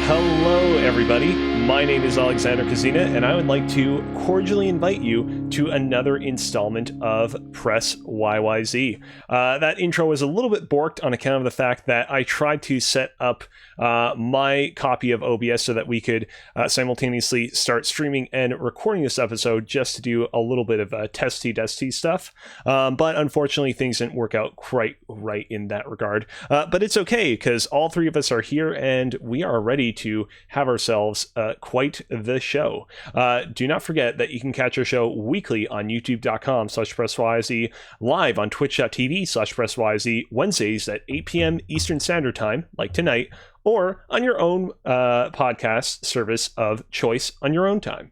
Hello, everybody. My name is Alexander Kazina, and I would like to cordially invite you to another installment of Press YYZ. That intro was a little bit borked on account of the fact that I tried to set up my copy of OBS so that we could simultaneously start streaming and recording this episode just to do a little bit of testy stuff. But unfortunately, things didn't work out quite right in that regard. But it's okay, because all three of us are here and we are ready to have ourselves quite the show. Do not forget that you can catch our show weekly on youtube.com/PressYYZ, live on twitch.tv/PressYYZ, Wednesdays at 8 p.m. Eastern Standard Time, like tonight, or on your own podcast service of choice on your own time.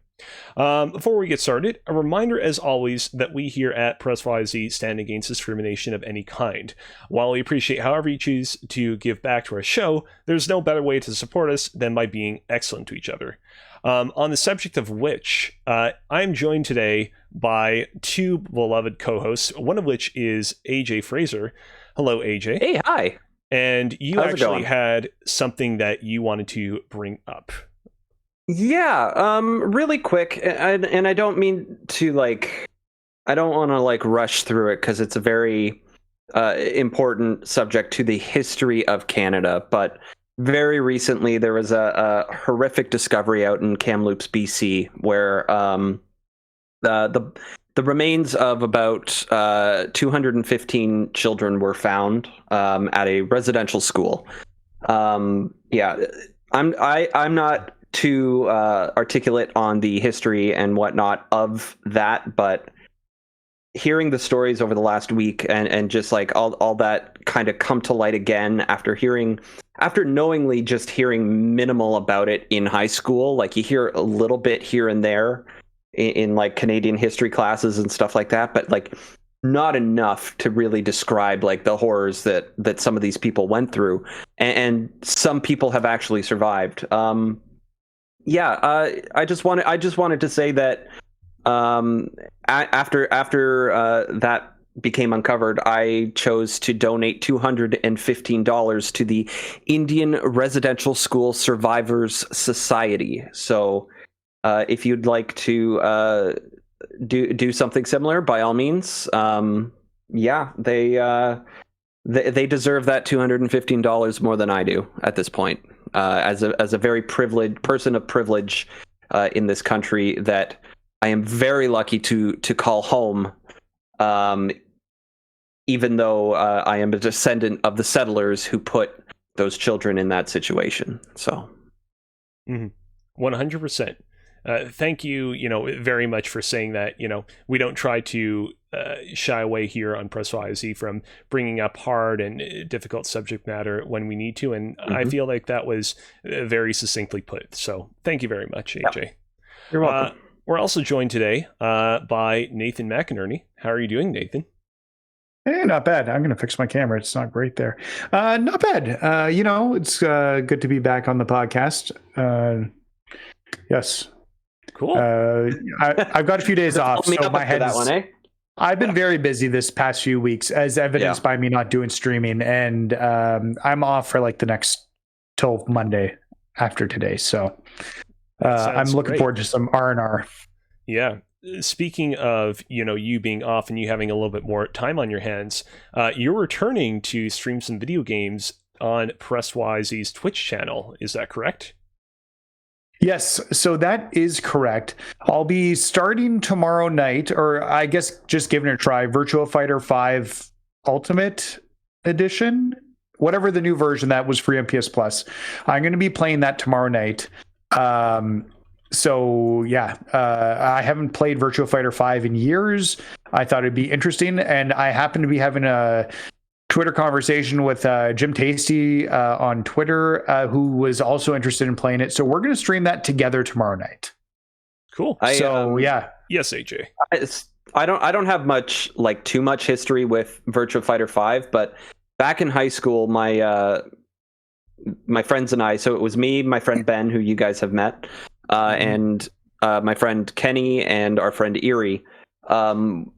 Before we get started, a reminder as always that we here at Press YYZ stand against discrimination of any kind. While we appreciate however you choose to give back to our show, there's no better way to support us than by being excellent to each other. On the subject of which, I'm joined today by two beloved co-hosts, one of which is AJ Fraser. Hello, AJ. Hey, hi. And you actually had something that you wanted to bring up. Yeah, really quick, and I don't mean to, I don't want to, rush through it, because it's a very important subject to the history of Canada, but very recently there was a horrific discovery out in Kamloops, BC, where the remains of about 215 children were found at a residential school. Yeah, I'm not too articulate on the history and whatnot of that, but hearing the stories over the last week and just all that kind of come to light again after knowingly just hearing minimal about it in high school, you hear a little bit here and there in Canadian history classes and stuff like that, but not enough to really describe the horrors that some of these people went through, and some people have actually survived. I just wanted to say that after that became uncovered, I chose to donate $215 to the Indian Residential School Survivors Society. So if you'd like to do something similar, by all means, they deserve that $215 more than I do at this point. As a very privileged person of privilege in this country that I am very lucky to call home, even though I am a descendant of the settlers who put those children in that situation. So, 100%. Thank you, very much for saying that. We don't try to shy away here on Press YYZ from bringing up hard and difficult subject matter when we need to, and I feel like that was very succinctly put. So thank you very much, AJ. Yep. You're welcome. We're also joined today by Nathan Mcinerney. How are you doing, Nathan? Hey, not bad. I'm going to fix my camera. It's not great there. Not bad. It's good to be back on the podcast. Yes. Cool. I've got a few days off, so my head that one, eh? I've been very busy this past few weeks, as evidenced by me not doing streaming, and I'm off for the next till Monday after today. So I'm looking forward to some R&R. Yeah. Speaking of, you being off and you having a little bit more time on your hands, you're returning to stream some video games on Press YYZ's Twitch channel. Is that correct? Yes, so that is correct. I'll be starting tomorrow night, or I guess just giving it a try, Virtua Fighter 5 Ultimate Edition, whatever the new version that was free on PS Plus. I'm going to be playing that tomorrow night. I haven't played Virtua Fighter 5 in years. I thought it'd be interesting, and I happen to be having a Twitter conversation with Jim Tasty on Twitter, who was also interested in playing it. So we're going to stream that together tomorrow night. Cool. Yes, AJ. I don't have too much history with Virtua Fighter 5, but back in high school, my friends and I, so it was me, my friend Ben, who you guys have met, and my friend Kenny and our friend Erie.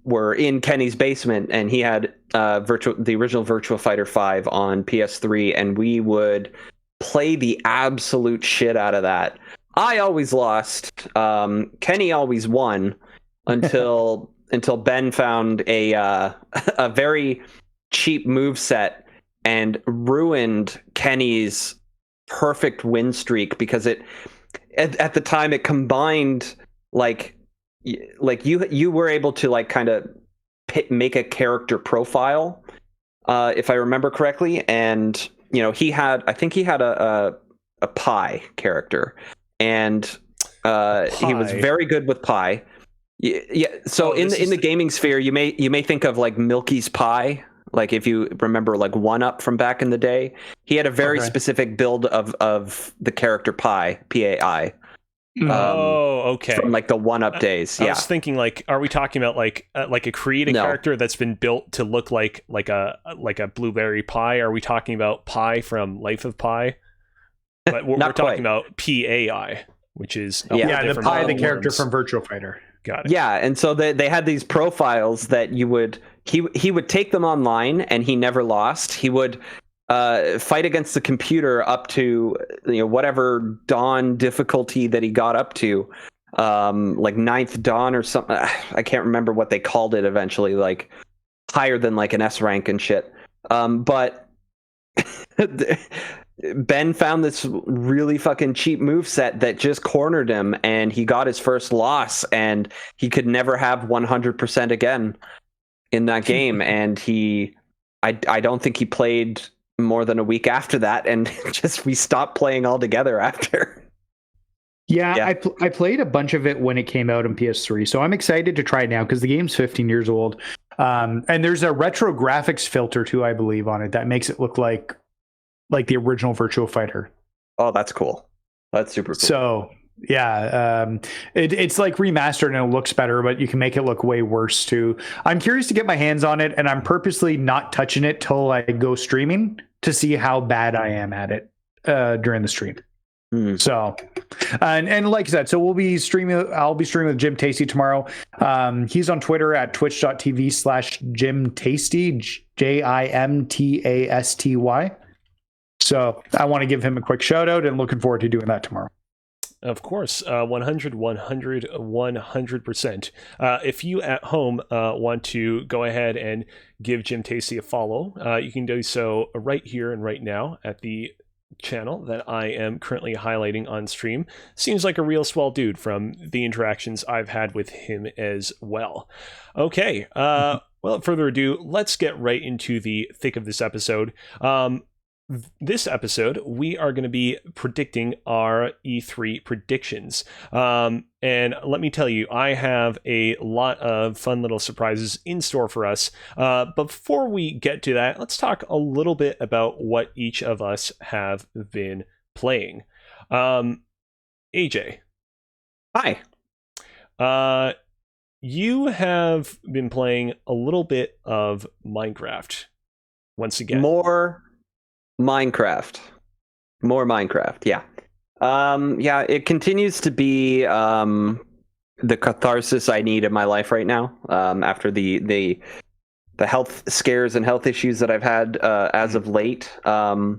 Were in Kenny's basement, and he had the original Virtua Fighter 5 on PS3, and we would play the absolute shit out of that. I always lost. Kenny always won until Ben found a very cheap move set and ruined Kenny's perfect win streak, because it at the time it combined like you were able to like kind of make a character profile, if I remember correctly, and I think he had a pie character, and he was very good with pie. Yeah. So in the gaming sphere, you may think of like Milky's Pie. Like if you remember like 1UP from back in the day, he had a very specific build of the character Pi, Pai. Okay. From like the 1UP days. I was thinking, like, are we talking about like a created character that's been built to look like a blueberry pie? Are we talking about Pi from Life of Pi? But we're talking about PAI, which is the Pi, the character from Virtua Fighter. Got it. Yeah, and so they had these profiles that he would take them online, and he never lost. He would fight against the computer up to whatever dawn difficulty that he got up to, like 9th dawn or something. I can't remember what they called it eventually, like higher than like an S rank and shit. But Ben found this really fucking cheap move set that just cornered him, and he got his first loss, and he could never have 100% again in that game. And I don't think he played more than a week after that, and we stopped playing altogether after. Yeah. I played a bunch of it when it came out on PS3, so I'm excited to try it now because the game's 15 years old. And there's a retro graphics filter too, I believe, on it that makes it look like the original Virtua Fighter. Oh, that's cool. That's super cool. So yeah, it's like remastered and it looks better, but you can make it look way worse too. I'm curious to get my hands on it, and I'm purposely not touching it till I go streaming to see how bad I am at it during the stream. So, and like I said, so I'll be streaming with Jim Tasty tomorrow. He's on Twitter at twitch.tv/Jim Tasty, JIMTASTY. So I want to give him a quick shout out, and looking forward to doing that tomorrow. Of course, 100%. If you at home want to go ahead and give Jim Tasty a follow, you can do so right here and right now at the channel that I am currently highlighting on stream. Seems like a real swell dude from the interactions I've had with him as well. Okay, without further ado, let's get right into the thick of this episode. This episode, we are going to be predicting our E3 predictions. And let me tell you, I have a lot of fun little surprises in store for us. But before we get to that, let's talk a little bit about what each of us have been playing. AJ. Hi. You have been playing a little bit of Minecraft once again. More Minecraft, yeah. It continues to be the catharsis I need in my life right now, after the health scares and health issues that I've had as of late. So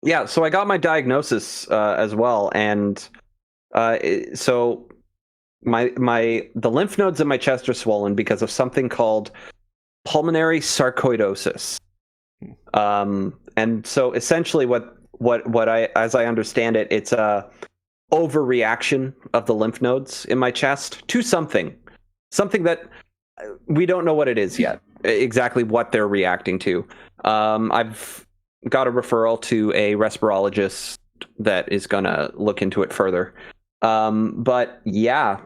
I got my diagnosis as well, and so the lymph nodes in my chest are swollen because of something called pulmonary sarcoidosis. And so essentially what I, as I understand it, it's a overreaction of the lymph nodes in my chest to something that we don't know what it is yet, exactly what they're reacting to. I've got a referral to a respirologist that is going to look into it further. But yeah,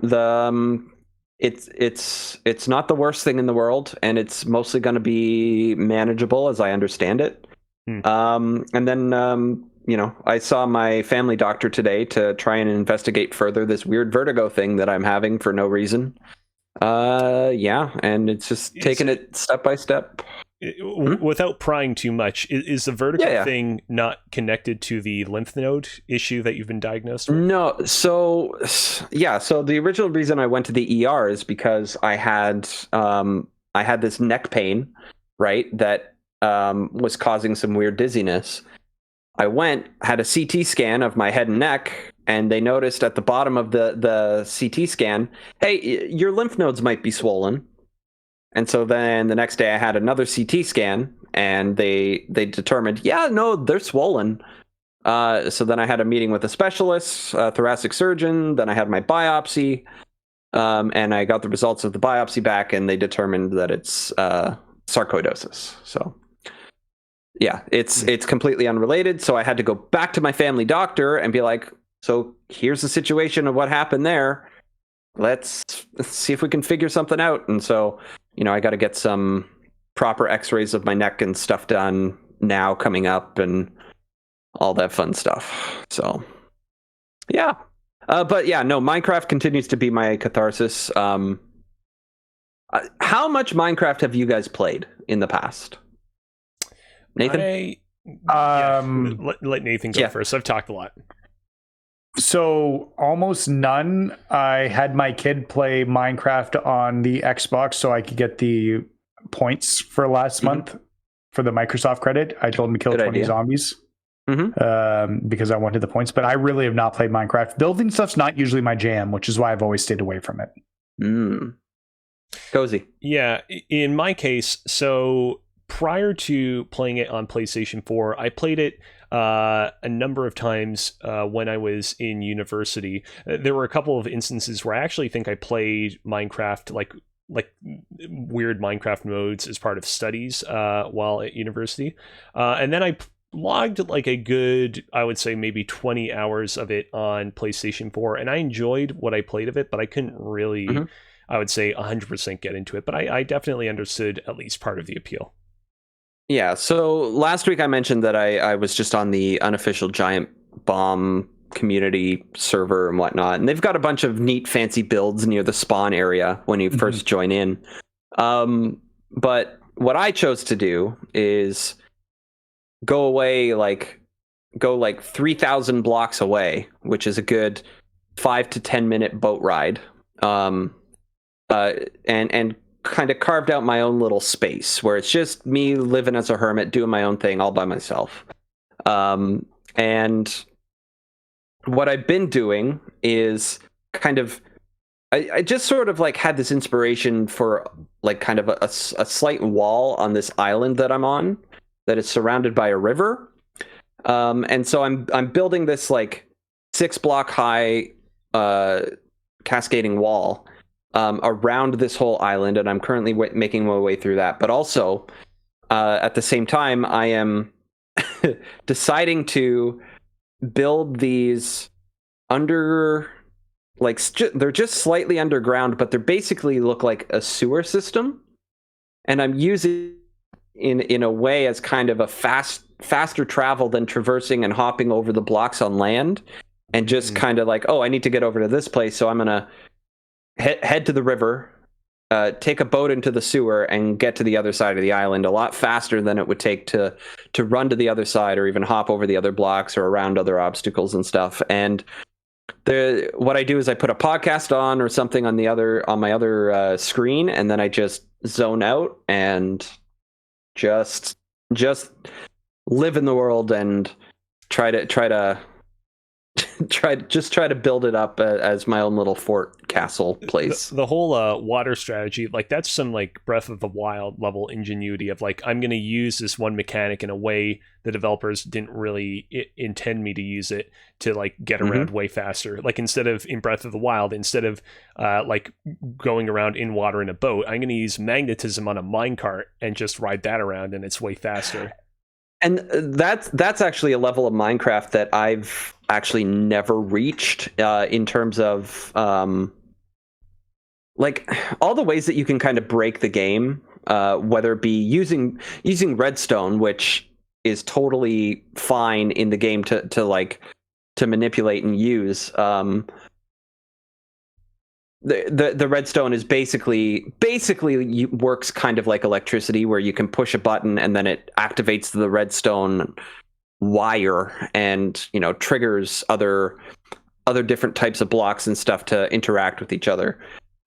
it's not the worst thing in the world, and it's mostly going to be manageable as I understand it. And then I saw my family doctor today to try and investigate further this weird vertigo thing that I'm having for no reason. And it's just taking it step by step. Without prying too much, is the vertigo thing not connected to the lymph node issue that you've been diagnosed with? No. So the original reason I went to the ER is because I had this neck pain, right, that was causing some weird dizziness. I went, had a CT scan of my head and neck, and they noticed at the bottom of the CT scan, hey, your lymph nodes might be swollen. And so then the next day I had another CT scan, and they determined, yeah, no, they're swollen. So then I had a meeting with a specialist, a thoracic surgeon. Then I had my biopsy, and I got the results of the biopsy back, and they determined that it's sarcoidosis. So yeah, it's completely unrelated. So I had to go back to my family doctor and be like, so here's the situation of what happened there. Let's see if we can figure something out. And so, I got to get some proper x-rays of my neck and stuff done now coming up and all that fun stuff. So yeah. But yeah, no, Minecraft continues to be my catharsis. How much Minecraft have you guys played in the past? Nathan? Let Nathan go first. I've talked a lot. So almost none. I had my kid play Minecraft on the Xbox so I could get the points for last month for the Microsoft credit. I told him to kill 20 zombies because I wanted the points, but I really have not played Minecraft. Building stuff's not usually my jam, which is why I've always stayed away from it. Kozi. Yeah, in my case, so prior to playing it on PlayStation 4, I played it a number of times when I was in university. There were a couple of instances where I actually think I played Minecraft, like weird Minecraft modes as part of studies while at university. And then I logged like a good, I would say maybe 20 hours of it on PlayStation 4, and I enjoyed what I played of it, but I couldn't really, I would say 100% get into it, but I definitely understood at least part of the appeal. Yeah, so last week I mentioned that I was just on the unofficial Giant Bomb community server and whatnot, and they've got a bunch of neat fancy builds near the spawn area when you first join in. But what I chose to do is go 3,000 blocks away, which is a good 5 to 10 minute boat ride, and kind of carved out my own little space where it's just me living as a hermit, doing my own thing all by myself. And what I've been doing is kind of, I just sort of like had this inspiration for like kind of a slight wall on this island that I'm on that is surrounded by a river. And so I'm building this like 6 block high cascading wall around this whole island, and I'm currently making my way through that. But also, at the same time, I am deciding to build these they're just slightly underground, but they basically look like a sewer system. And I'm using in a way as kind of a faster travel than traversing and hopping over the blocks on land, and just kind of like, oh, I need to get over to this place, so I'm gonna head to the river, take a boat into the sewer, and get to the other side of the island a lot faster than it would take to run to the other side or even hop over the other blocks or around other obstacles and stuff. And what I do is I put a podcast on or something on my other screen, and then I just zone out and just live in the world and try to build it up as my own little fort castle place. The whole water strategy, like that's some like Breath of the Wild level ingenuity of like, I'm going to use this one mechanic in a way the developers didn't really intend me to use it to like get around way faster. Like instead of in Breath of the Wild, instead of like going around in water in a boat, I'm going to use magnetism on a minecart and just ride that around, and it's way faster. And that's actually a level of Minecraft that I've actually never reached in terms of like all the ways that you can kind of break the game, whether it be using redstone, which is totally fine in the game to manipulate and use. The redstone is basically works kind of like electricity, where you can push a button and then it activates the redstone wire and triggers other different types of blocks and stuff to interact with each other.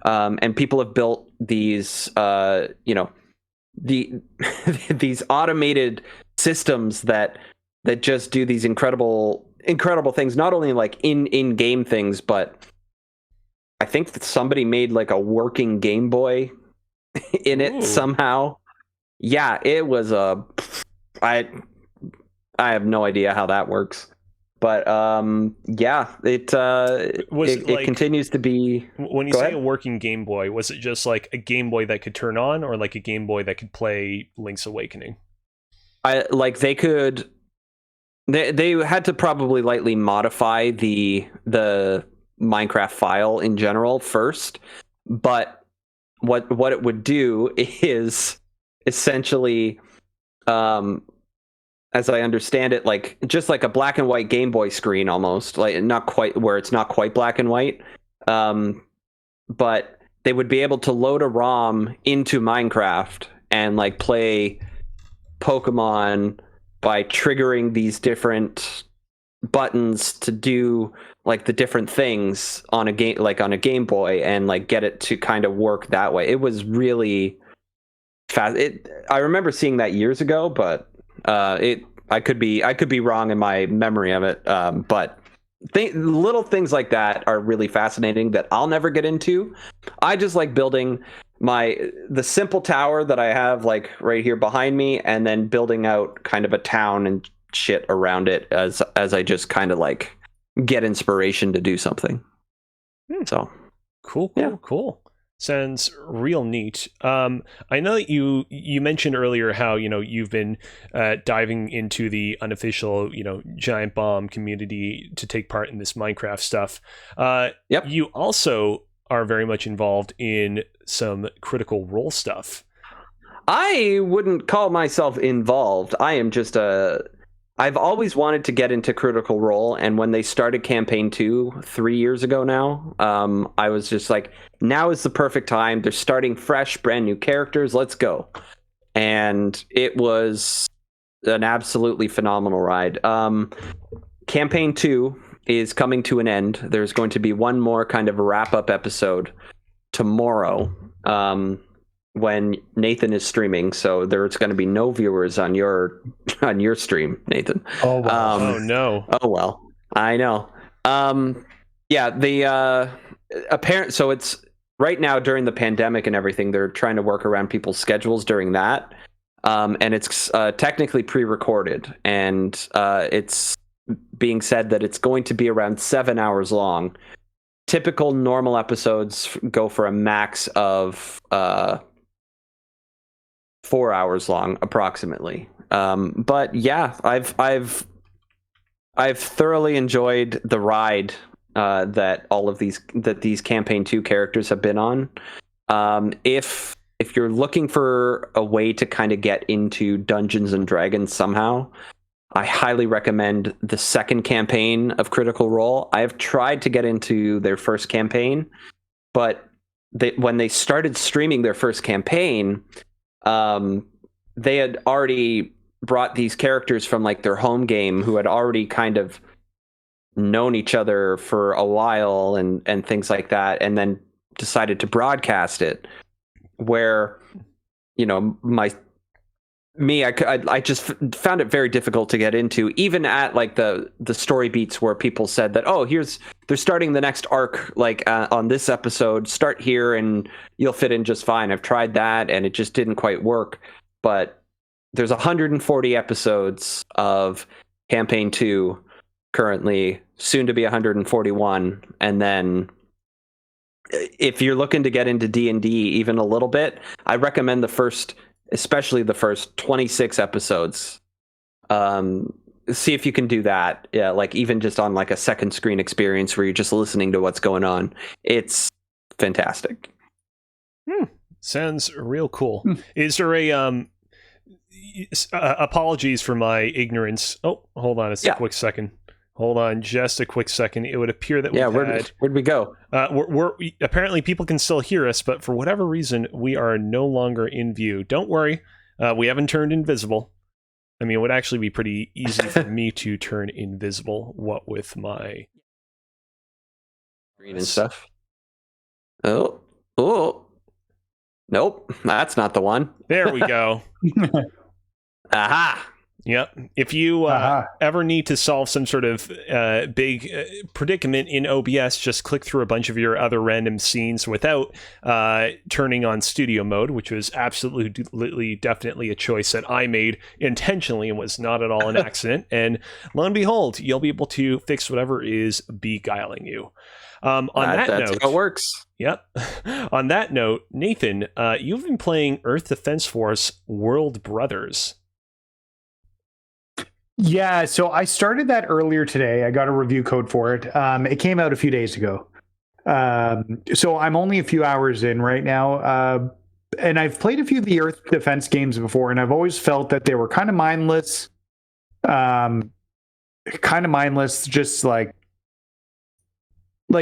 And people have built these these automated systems that that just do these incredible things, not only like in game things, but I think that somebody made like a working Game Boy in it somehow. Yeah, it was I have no idea how that works. But yeah, it continues to be. When you say a working Game Boy, was it just like a Game Boy that could turn on, or like a Game Boy that could play Link's Awakening? They had to probably lightly modify the Minecraft file in general first, but what it would do is essentially, as I understand it, like just like a black and white Game Boy screen, almost like not quite where it's not quite black and white, but they would be able to load a ROM into Minecraft and like play Pokemon by triggering these different buttons to do like the different things on a game, like on a Game Boy, and like get it to kind of work that way. It was really fast. I remember seeing that years ago, but I could be wrong in my memory of it. But little things like that are really fascinating that I'll never get into. I just like building the simple tower that I have like right here behind me, and then building out kind of a town and shit around it as I just kind of like get inspiration to do something. So cool. Sounds real neat. I know that you mentioned earlier how you've been diving into the unofficial Giant Bomb community to take part in this Minecraft stuff. Yep. You also are very much involved in some Critical Role stuff. I wouldn't call myself involved. I am just I've always wanted to get into Critical Role, and when they started Campaign 2 3 years ago now, I was just like, now is the perfect time. They're starting fresh, brand new characters. Let's go. And it was an absolutely phenomenal ride. Campaign 2 is coming to an end. There's going to be one more kind of wrap-up episode tomorrow, when Nathan is streaming, so there's going to be no viewers on your stream, Nathan. Oh wow. Oh no. Oh well, I know. Yeah, the apparent. So it's right now during the pandemic and everything. They're trying to work around people's schedules during that, and it's technically pre-recorded, and it's being said that it's going to be around 7 hours long. Typical normal episodes go for a max of 4 hours long, approximately. But yeah, I've thoroughly enjoyed the ride that these Campaign 2 characters have been on. If you're looking for a way to kind of get into Dungeons and Dragons somehow, I highly recommend the second campaign of Critical Role. I have tried to get into their first campaign, but when they started streaming their first campaign, they had already brought these characters from like their home game who had already kind of known each other for a while and things like that, and then decided to broadcast it, where I just found it very difficult to get into, even at like the story beats where people said that, oh, they're starting the next arc like on this episode, start here and you'll fit in just fine. I've tried that and it just didn't quite work. But there's 140 episodes of Campaign 2 currently, soon to be 141, and then if you're looking to get into D&D even a little bit, I recommend especially the first 26 episodes. See if you can do that. Yeah, like even just on like a second screen experience where you're just listening to what's going on. It's fantastic. Sounds real cool. Is there a apologies for my ignorance. Oh, hold on a quick second. Hold on just a quick second. It would appear that where'd we go? We're apparently people can still hear us, but for whatever reason, we are no longer in view. Don't worry. We haven't turned invisible. I mean, it would actually be pretty easy for me to turn invisible, what with my green and stuff. Oh. Nope, that's not the one. There we go. Aha. Yep. If you ever need to solve some sort of big predicament in OBS, just click through a bunch of your other random scenes without turning on studio mode, which was absolutely, definitely a choice that I made intentionally and was not at all an accident. And lo and behold, you'll be able to fix whatever is beguiling you. That's note, how it works. Yep. On that note, Nathan, you've been playing Earth Defense Force World Brothers. Yeah, so I started that earlier today. I got a review code for it. It came out a few days ago. So I'm only a few hours in right now. And I've played a few of the Earth Defense games before, and I've always felt that they were kind of mindless. Just like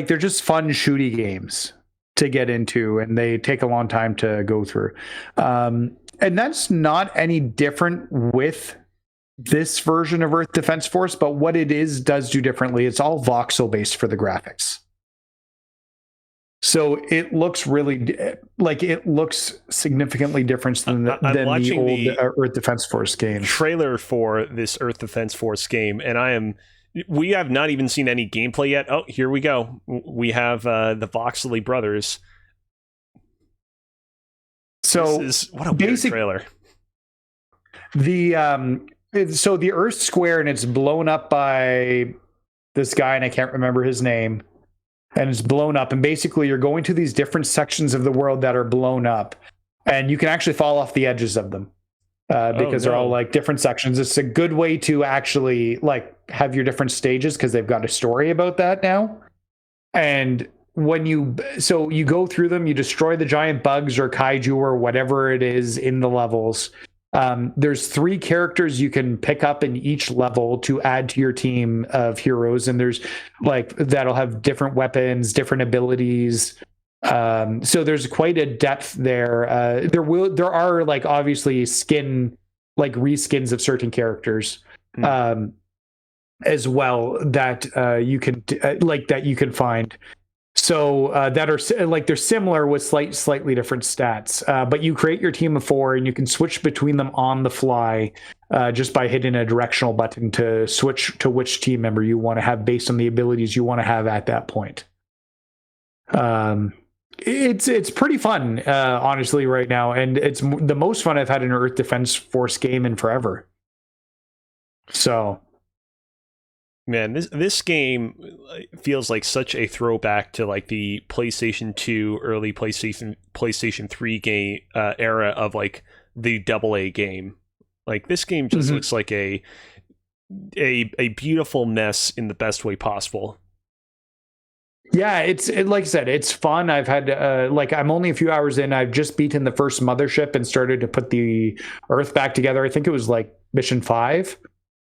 they're just fun shooty games to get into, and they take a long time to go through. And that's not any different with this version of Earth Defense Force, but what it does do differently. It's all voxel based for the graphics. So it looks significantly different than the old Earth Defense Force game. Trailer for this Earth Defense Force game, and we have not even seen any gameplay yet. Oh, here we go. We have the voxely brothers. So what a weird trailer. So the Earth's square, and it's blown up by this guy, and I can't remember his name. And it's blown up, and basically you're going to these different sections of the world that are blown up, and you can actually fall off the edges of them because they're all like different sections. It's a good way to actually like have your different stages because they've got a story about that now. And when you go through them, you destroy the giant bugs or kaiju or whatever it is in the levels. There's 3 characters you can pick up in each level to add to your team of heroes, and there's like that'll have different weapons, different abilities. So there's quite a depth there. There are like obviously reskins of certain characters as well that you can find. So that are they're similar with slightly different stats, but you create your team of 4 and you can switch between them on the fly just by hitting a directional button to switch to which team member you want to have based on the abilities you want to have at that point. It's pretty fun, honestly, right now, and it's the most fun I've had in an Earth Defense Force game in forever. So. Man, this game feels like such a throwback to like the PlayStation 2, early PlayStation 3 game era of like the AA game. Like this game just looks like a beautiful mess in the best way possible. Yeah, it's like I said, it's fun. I've had I'm only a few hours in. I've just beaten the first mothership and started to put the Earth back together. I think it was like mission 5.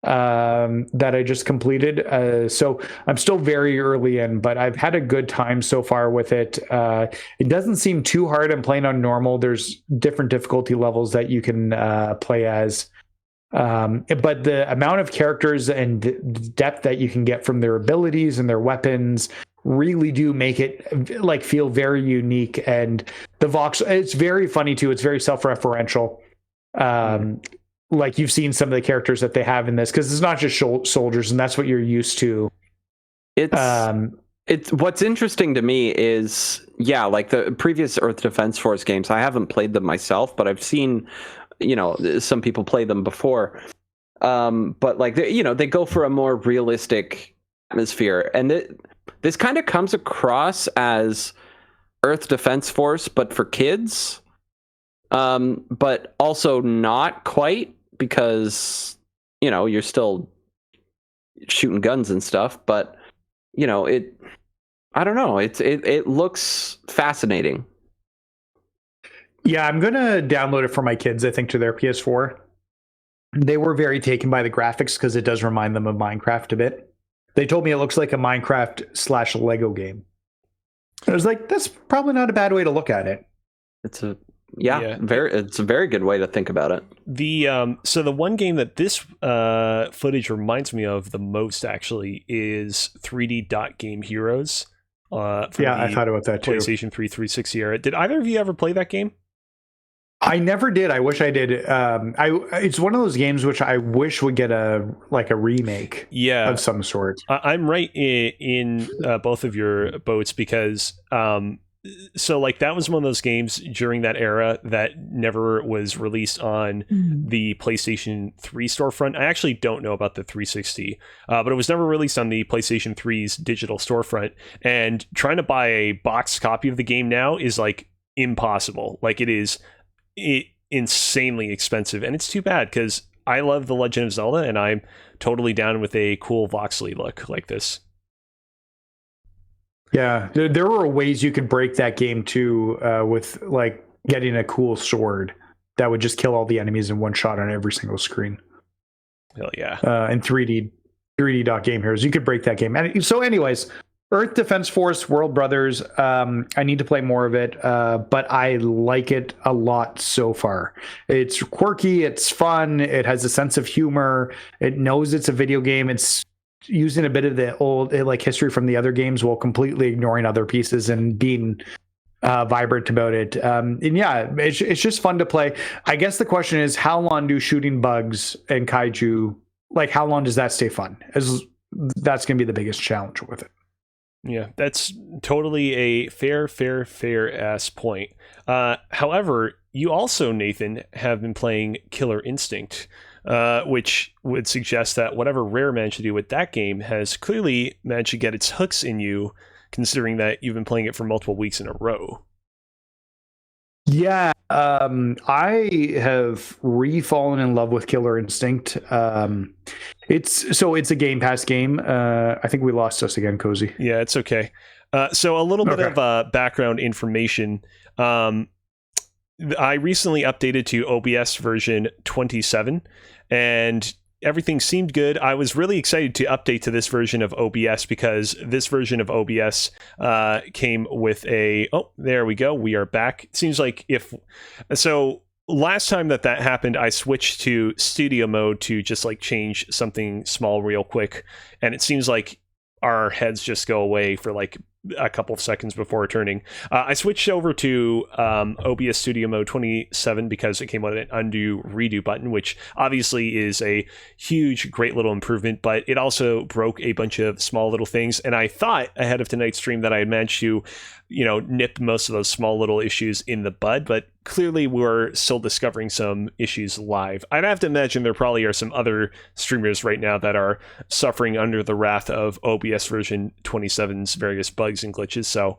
That I just completed. So I'm still very early in, but I've had a good time so far with it. It doesn't seem too hard. I'm playing on normal. There's different difficulty levels that you can play as. But the amount of characters and depth that you can get from their abilities and their weapons really do make it like feel very unique. And the Vox, it's very funny too. It's very self-referential. Like you've seen some of the characters that they have in this, because it's not just soldiers, and that's what you're used to. It's what's interesting to me is, like the previous Earth Defense Force games, I haven't played them myself, but I've seen, some people play them before. But like, they go for a more realistic atmosphere. And this kind of comes across as Earth Defense Force, but for kids. But also not quite, because you're still shooting guns and stuff, but I don't know, it looks fascinating. Yeah, I'm gonna download it for my kids, I think, to their PS4. They were very taken by the graphics because it does remind them of Minecraft a bit. They told me it looks like a Minecraft / Lego game. I was like, that's probably not a bad way to look at it. It's a very good way to think about it. So the one game that this footage reminds me of the most actually is 3D Dot Game Heroes. I thought about that too. PlayStation 3 360 era. Did either of you ever play that game? I never did. I wish I did. It's one of those games which I wish would get a remake of some sort. I'm right in both of your boats because so like that was one of those games during that era that never was released on the PlayStation 3 storefront. I actually don't know about the 360, but it was never released on the PlayStation 3's digital storefront. And trying to buy a boxed copy of the game now is like impossible. Like it is insanely expensive, and it's too bad because I love The Legend of Zelda, and I'm totally down with a cool voxely look like this. Yeah, there were ways you could break that game too, with like getting a cool sword that would just kill all the enemies in one shot on every single screen. Hell yeah! And 3D Game Heroes, you could break that game. And so, anyways, Earth Defense Force World Brothers. I need to play more of it, but I like it a lot so far. It's quirky, it's fun, it has a sense of humor. It knows it's a video game. It's using a bit of the old like history from the other games while completely ignoring other pieces and being vibrant about it. And yeah, it's just fun to play. I guess the question is, how long do shooting bugs and kaiju, like how long does that stay fun? That's going to be the biggest challenge with it. Yeah, that's totally a fair ass point. However, you also, Nathan, have been playing Killer Instinct, which would suggest that whatever Rare managed to do with that game has clearly managed to get its hooks in you, considering that you've been playing it for multiple weeks in a row. Yeah, I have re-fallen in love with Killer Instinct. It's a Game Pass game. I think we lost us again, Kozi. Yeah, it's okay. So a little bit of background information. I recently updated to OBS version 27, and everything seemed good. I was really excited to update to this version of OBS because this version of OBS came with a... Oh, there we go. We are back. It seems like last time that happened, I switched to studio mode to just like change something small real quick. And it seems like our heads just go away for like a couple of seconds before returning. I switched over to OBS Studio Mode 27 because it came with an undo redo button, which obviously is a huge, great little improvement, but it also broke a bunch of small little things. And I thought ahead of tonight's stream that I had managed to, nip most of those small little issues in the bud, but clearly we're still discovering some issues live. I'd have to imagine there probably are some other streamers right now that are suffering under the wrath of OBS version 27's various bugs and glitches, so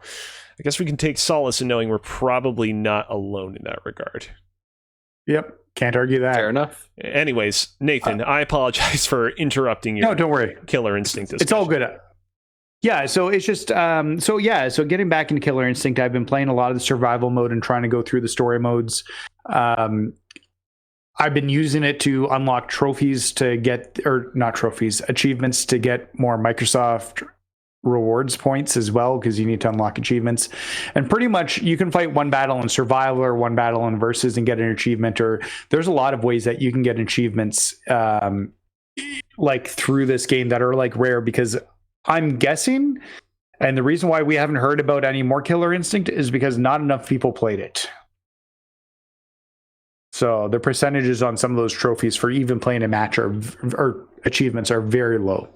I guess we can take solace in knowing we're probably not alone in that regard. Yep, can't argue that. Fair enough. Anyways, Nathan, I apologize for interrupting your No, don't worry. Killer Instinct discussion. It's all good. Yeah, so it's just so getting back into Killer Instinct, I've been playing a lot of the survival mode and trying to go through the story modes. I've been using it to unlock trophies to get, or not trophies, achievements to get more Microsoft rewards points as well, because you need to unlock achievements. And pretty much you can fight one battle in survival or one battle in versus and get an achievement, or there's a lot of ways that you can get achievements like through this game that are like rare, because I'm guessing, and the reason why we haven't heard about any more Killer Instinct is because not enough people played it. So the percentages on some of those trophies for even playing a match or achievements are very low.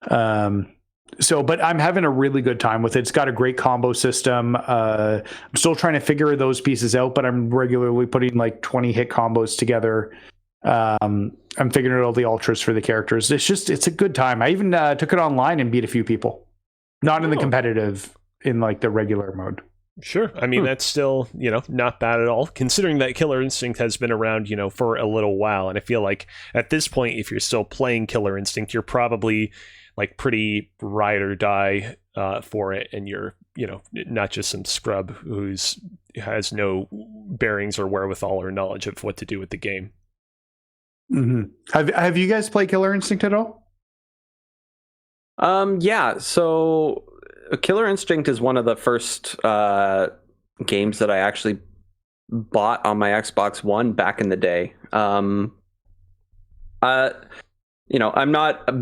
But I'm having a really good time with it. It's got a great combo system. I'm still trying to figure those pieces out, but I'm regularly putting like 20 hit combos together. I'm figuring out all the ultras for the characters. It's a good time. I even took it online and beat a few people. Not in the competitive, in like the regular mode. Sure. I mean, that's still, not bad at all, considering that Killer Instinct has been around, for a little while. And I feel like at this point, if you're still playing Killer Instinct, you're probably like pretty ride or die for it. And you're, not just some scrub has no bearings or wherewithal or knowledge of what to do with the game. Mm-hmm. Have you guys played Killer Instinct at all? Yeah. So Killer Instinct is one of the first games that I actually bought on my Xbox One back in the day. I'm not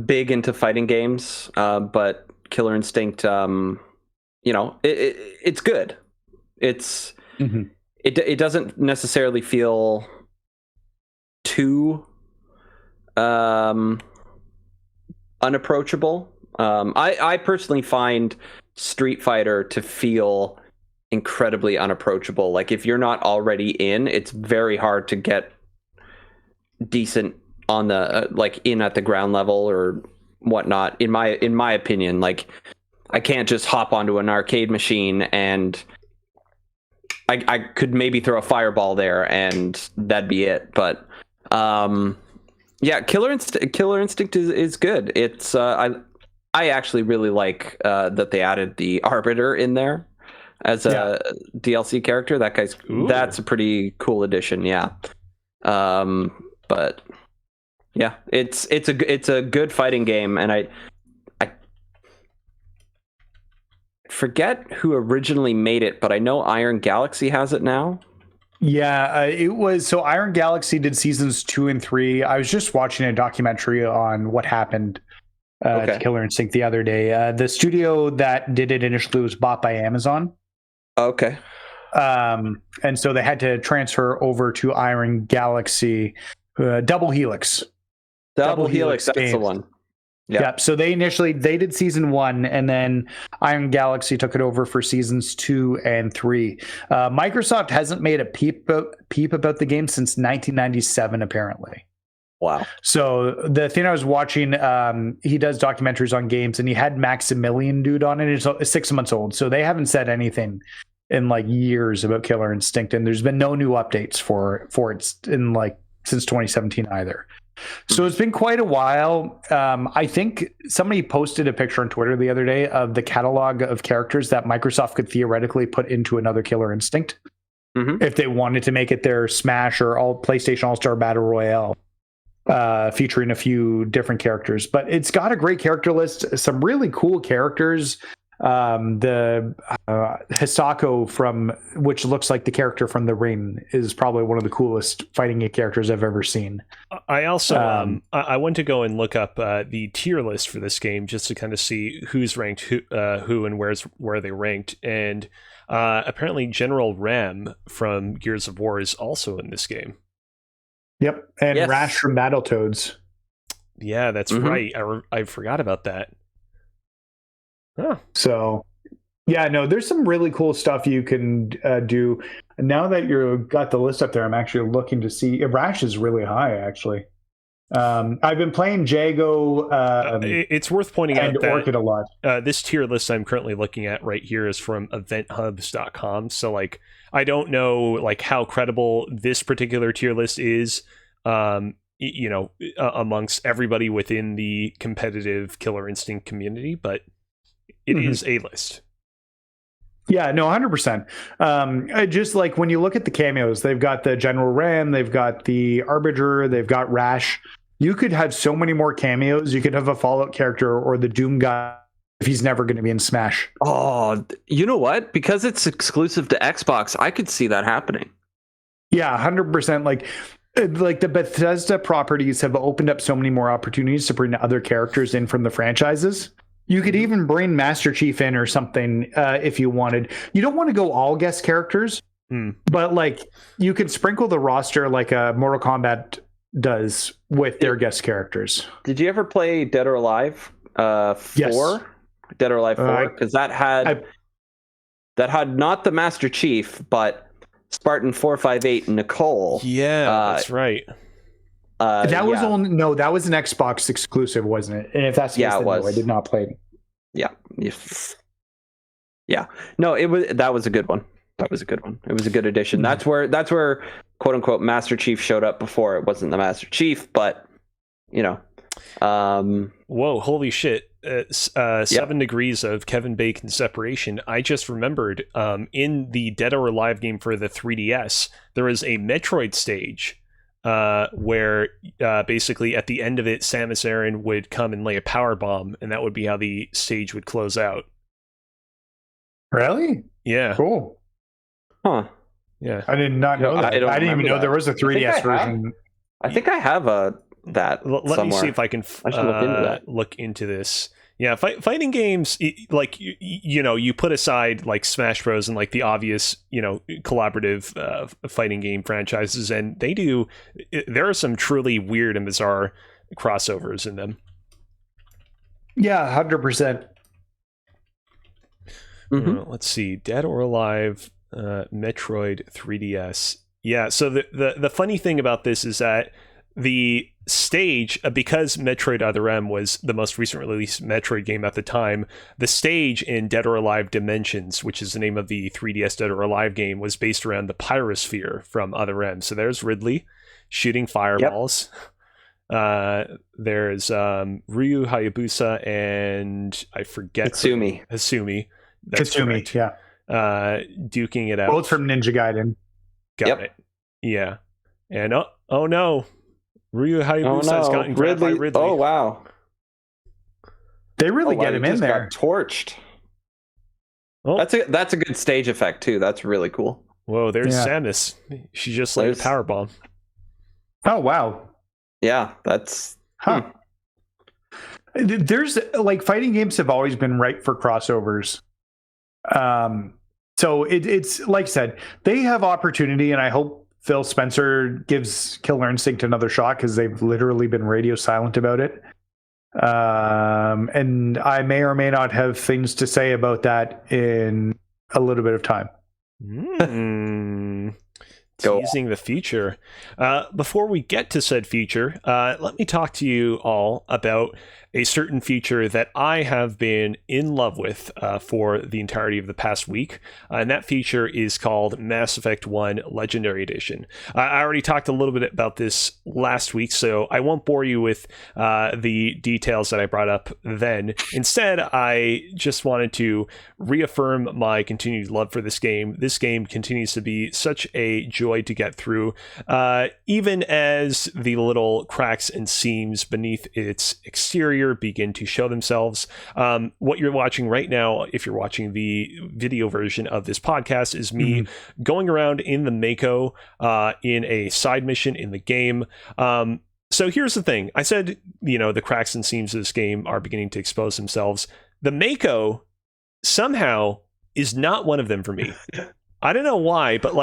big into fighting games, but Killer Instinct, it's good. It's it doesn't necessarily feel too unapproachable. I personally find Street Fighter to feel incredibly unapproachable. Like if you're not already in, it's very hard to get decent on the like in at the ground level or whatnot. In my opinion, like I can't just hop onto an arcade machine and I could maybe throw a fireball there and that'd be it. But yeah, Killer Instinct is good. It's I actually really like that they added the Arbiter in there as a DLC character. That's a pretty cool addition. Yeah. But yeah, it's a good fighting game, and I forget who originally made it, but I know Iron Galaxy has it now. Yeah, it was so Iron Galaxy did seasons 2 and 3. I was just watching a documentary on what happened to Killer Instinct the other day. The studio that did it initially was bought by Amazon. Okay. And so they had to transfer over to Iron Galaxy, Double Helix. Double Helix, that's the one. Yeah. So they did season 1, and then Iron Galaxy took it over for seasons 2 and 3. Microsoft hasn't made a peep about the game since 1997, apparently. Wow. So the thing I was watching, he does documentaries on games, and he had Maximilian Dude on it. It's 6 months old, so they haven't said anything in like years about Killer Instinct, and there's been no new updates for it in like since 2017 either. So it's been quite a while. I think somebody posted a picture on Twitter the other day of the catalog of characters that Microsoft could theoretically put into another Killer Instinct if they wanted to make it their Smash or PlayStation All-Star Battle Royale, featuring a few different characters. But it's got a great character list, some really cool characters. The Hisako which looks like the character from The Ring, is probably one of the coolest fighting game characters I've ever seen. I also I went to go and look up the tier list for this game just to kind of see who's ranked who and where they ranked, and apparently General Ram from Gears of War is also in this game. Yep, and Rash from Battletoads. Yeah, that's right. I forgot about that. Huh. So, yeah, no, there's some really cool stuff you can do. Now that you've got the list up there, I'm actually looking to see. Rash is really high, actually. I've been playing Jago. It's worth pointing out that Orchid a lot. This tier list I'm currently looking at right here is from eventhubs.com. So, like, I don't know like how credible this particular tier list is. Amongst everybody within the competitive Killer Instinct community, but it is a list. Yeah, no, 100%. Just like when you look at the cameos, they've got the General Ram, they've got the Arbiter, they've got Rash. You could have so many more cameos. You could have a Fallout character or the Doom guy if he's never going to be in Smash. Oh, you know what? Because it's exclusive to Xbox, I could see that happening. Yeah, 100%. Like the Bethesda properties have opened up so many more opportunities to bring other characters in from the franchises. You could even bring Master Chief in or something if you wanted. You don't want to go all guest characters, but like you could sprinkle the roster like Mortal Kombat does with their guest characters. Did you ever play Dead or Alive 4? Yes. Dead or Alive 4? Because that had not the Master Chief, but Spartan 458 Nicole. Yeah, that's right. That was that was an Xbox exclusive, wasn't it? And if that's the case, then no, I did not play it. Yeah. No, that was a good one. It was a good addition. That's where quote unquote Master Chief showed up before it wasn't the Master Chief, but whoa, holy shit. 7 degrees of Kevin Bacon separation. I just remembered in the Dead or Alive game for the 3DS, there is a Metroid stage where basically at the end of it, Samus Aran would come and lay a power bomb, and that would be how the stage would close out. Really? Yeah. Cool. Huh. Yeah. I did not know that. I didn't even know there was a 3DS version. I think I have that Let somewhere. me see if I can I should look into that. look into this. Yeah, fighting games, like you put aside like Smash Bros and like the obvious collaborative fighting game franchises, and there are some truly weird and bizarre crossovers in them. Yeah, 100%. Let's see, Dead or Alive, Metroid 3DS. Yeah, so the funny thing about this is that the stage, because Metroid Other M was the most recent released Metroid game at the time, the stage in Dead or Alive Dimensions, which is the name of the 3DS Dead or Alive game, was based around the pyrosphere from Other M. So there's Ridley shooting fireballs. Yep. There's Ryu Hayabusa and I forget Hasumi. That's Kasumi, correct. Yeah. Duking it out. Both from Ninja Gaiden. Got it. Yeah. And oh no. Ryu Hayabusa has gotten grabbed by Ridley. Oh wow. They really get him in there. Got torched. Oh. That's a good stage effect too. That's really cool. Whoa, there's Samus. She just like a power bomb. Oh wow. Yeah, that's There's like fighting games have always been ripe for crossovers. So it's like I said, they have opportunity, and I hope Phil Spencer gives Killer Instinct another shot because they've literally been radio silent about it. And I may or may not have things to say about that in a little bit of time. Teasing the future. Before we get to said feature, let me talk to you all about a certain feature that I have been in love with for the entirety of the past week. And that feature is called Mass Effect 1 Legendary Edition. I already talked a little bit about this last week, so I won't bore you with the details that I brought up then. Instead, I just wanted to reaffirm my continued love for this game. This game continues to be such a joy to get through, even as the little cracks and seams beneath its exterior begin to show themselves. What you're watching right now, if you're watching the video version of this podcast, is me going around in the Mako in a side mission in the game. So here's the thing. I said, the cracks and seams of this game are beginning to expose themselves. The Mako somehow is not one of them for me. I don't know why, but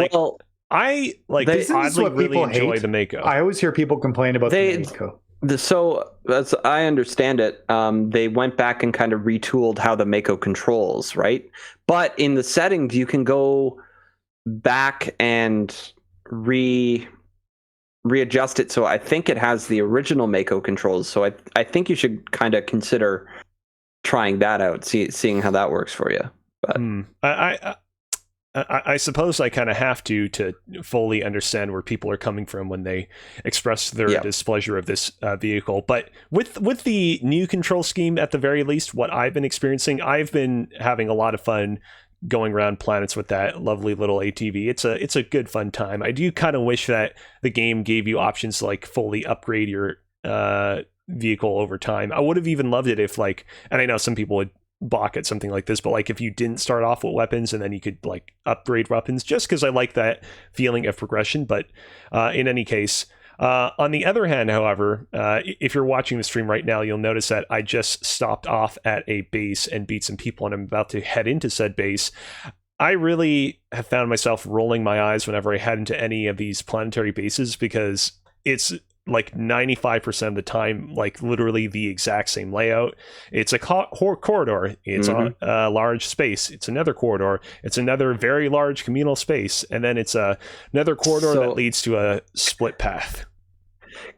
I oddly really enjoy the Mako. I always hear people complain about the Mako. So, as I understand it, they went back and kind of retooled how the Mako controls, right? But in the settings, you can go back and readjust it. So I think it has the original Mako controls. So I think you should kind of consider trying that out, seeing how that works for you. But I suppose I kind of have to fully understand where people are coming from when they express their displeasure of this vehicle. But with the new control scheme, at the very least, what I've been experiencing, I've been having a lot of fun going around planets with that lovely little ATV. It's a good fun time. I do kind of wish that the game gave you options to like fully upgrade your vehicle over time. I would have even loved it if and I know some people would balk at something like this, but if you didn't start off with weapons and then you could upgrade weapons, just because I like that feeling of progression. But in any case, on the other hand, however, if you're watching the stream right now, you'll notice that I just stopped off at a base and beat some people, and I'm about to head into said base. I really have found myself rolling my eyes whenever I head into any of these planetary bases, because it's 95% of the time, literally the exact same layout. It's a corridor. It's on a large space. It's another corridor. It's another very large communal space. And then it's another corridor that leads to a split path.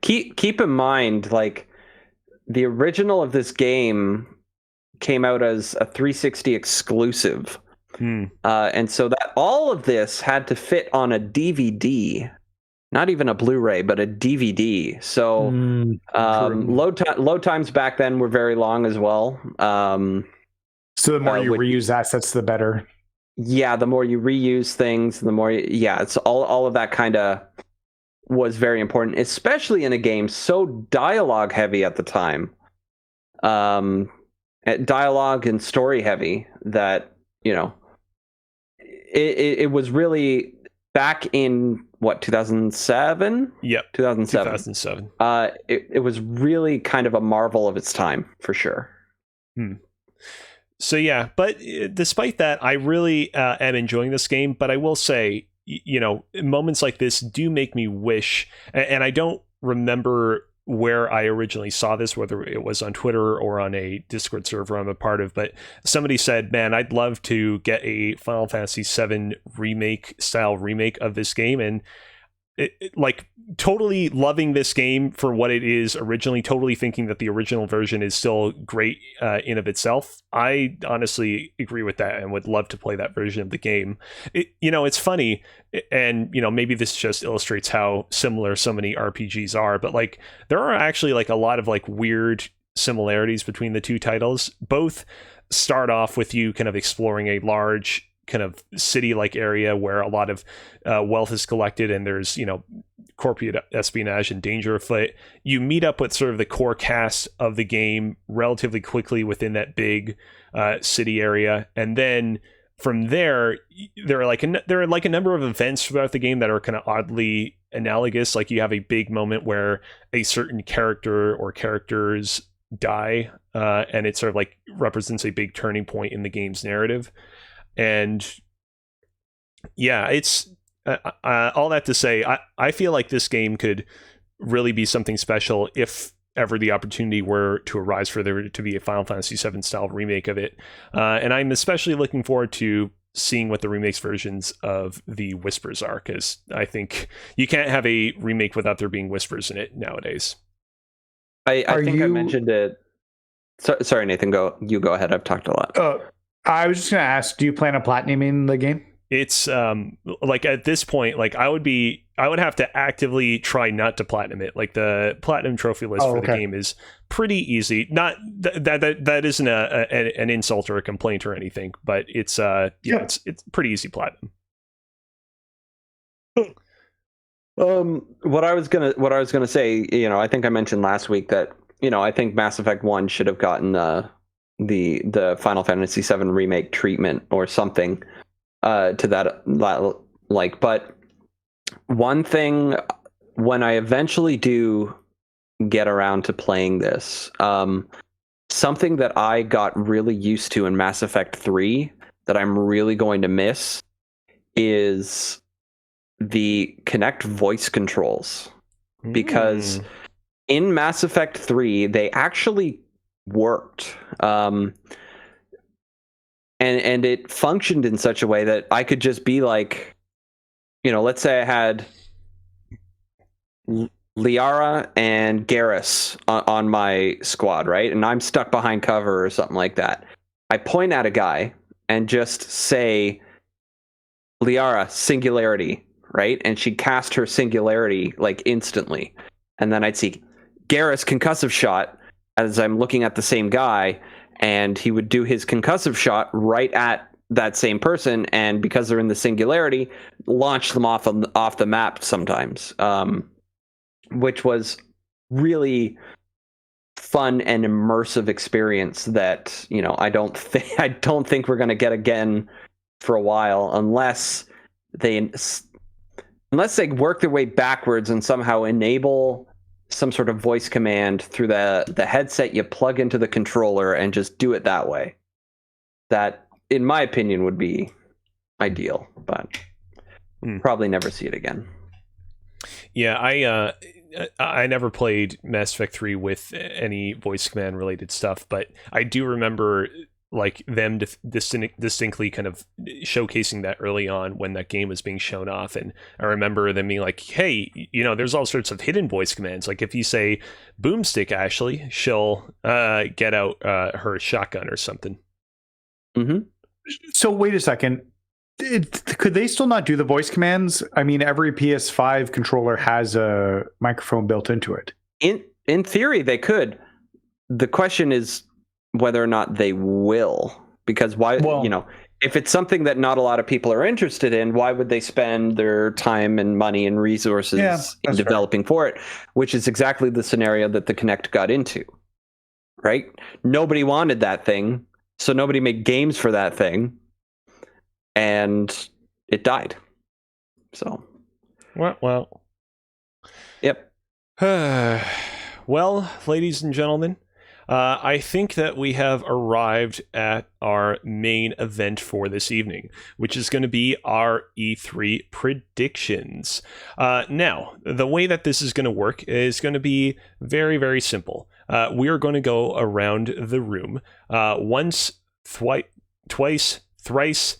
Keep in mind, the original of this game came out as a 360 exclusive. And so that all of this had to fit on a DVD. Not even a Blu-ray, but a DVD. So load times back then were very long as well. So the more you reuse assets, the better. Yeah, the more you reuse things, the more it's all of that kind of was very important, especially in a game so dialogue heavy at the time. Dialogue and story heavy that, it was really back in 2007? Yep. 2007. It was really kind of a marvel of its time, for sure. So yeah, but despite that, I really am enjoying this game. But I will say, moments like this do make me wish, and I don't remember where I originally saw this, whether it was on Twitter or on a Discord server I'm a part of, but somebody said, man, I'd love to get a Final Fantasy VII remake of this game. And like totally loving this game for what it is originally, totally thinking that the original version is still great in of itself. I honestly agree with that and would love to play that version of the game. It's funny, and maybe this just illustrates how similar so many RPGs are, but like there are actually like a lot of like weird similarities between the two titles. Both start off with you kind of exploring a large kind of city-like area where a lot of wealth is collected, and there's corporate espionage and danger afoot. You meet up with sort of the core cast of the game relatively quickly within that big city area, and then from there there are like a number of events throughout the game that are kind of oddly analogous. Like you have a big moment where a certain character or characters die, and it sort of like represents a big turning point in the game's narrative. And yeah, it's all that to say, I feel like this game could really be something special if ever the opportunity were to arise for there to be a Final Fantasy VII style remake of it. And I'm especially looking forward to seeing what the remakes versions of the Whispers are, because I think you can't have a remake without there being Whispers in it nowadays. I think I mentioned it. Sorry, Nathan, go ahead. I've talked a lot. I was just going to ask, do you plan on platinuming the game? It's like at this point, like I would have to actively try not to platinum it. Like the platinum trophy list for the game is pretty easy. Not that isn't an insult or a complaint or anything, but it's it's pretty easy platinum. What I was gonna say, I think I mentioned last week that I think Mass Effect 1 should have gotten the Final Fantasy VII remake treatment or something to that, like. But one thing, when I eventually do get around to playing this, something that I got really used to in Mass Effect 3 that I'm really going to miss is the Kinect voice controls, because in Mass Effect 3 they actually worked, and it functioned in such a way that I could just be like, let's say I had Liara and Garrus on my squad, right? And I'm stuck behind cover or something like that. I point at a guy and just say, Liara, singularity, right? And she'd cast her singularity like instantly. And then I'd see Garrus concussive shot as I'm looking at the same guy, and he would do his concussive shot right at that same person, and because they're in the singularity, launch them off the map sometimes, which was really fun and immersive experience that I don't think we're going to get again for a while, unless they work their way backwards and somehow enable some sort of voice command through the headset you plug into the controller and just do it that way. That, in my opinion, would be ideal, but probably never see it again. Yeah, I never played Mass Effect 3 with any voice command related stuff, but I do remember like them distinctly kind of showcasing that early on when that game was being shown off. And I remember them being like, hey, there's all sorts of hidden voice commands. Like if you say boomstick Ashley, she'll get out her shotgun or something. Mm-hmm. So wait a second. Could they still not do the voice commands? I mean, every PS5 controller has a microphone built into it. In theory, they could. The question is whether or not they will, because if it's something that not a lot of people are interested in, why would they spend their time and money and resources in developing for it? Which is exactly the scenario that the Kinect got into, right? Nobody wanted that thing, so nobody made games for that thing, and it died. So, well, yep. Well, ladies and gentlemen, I think that we have arrived at our main event for this evening, which is going to be our E3 predictions. Now, the way that this is going to work is going to be very, very simple. We are going to go around the room once, twice, thrice,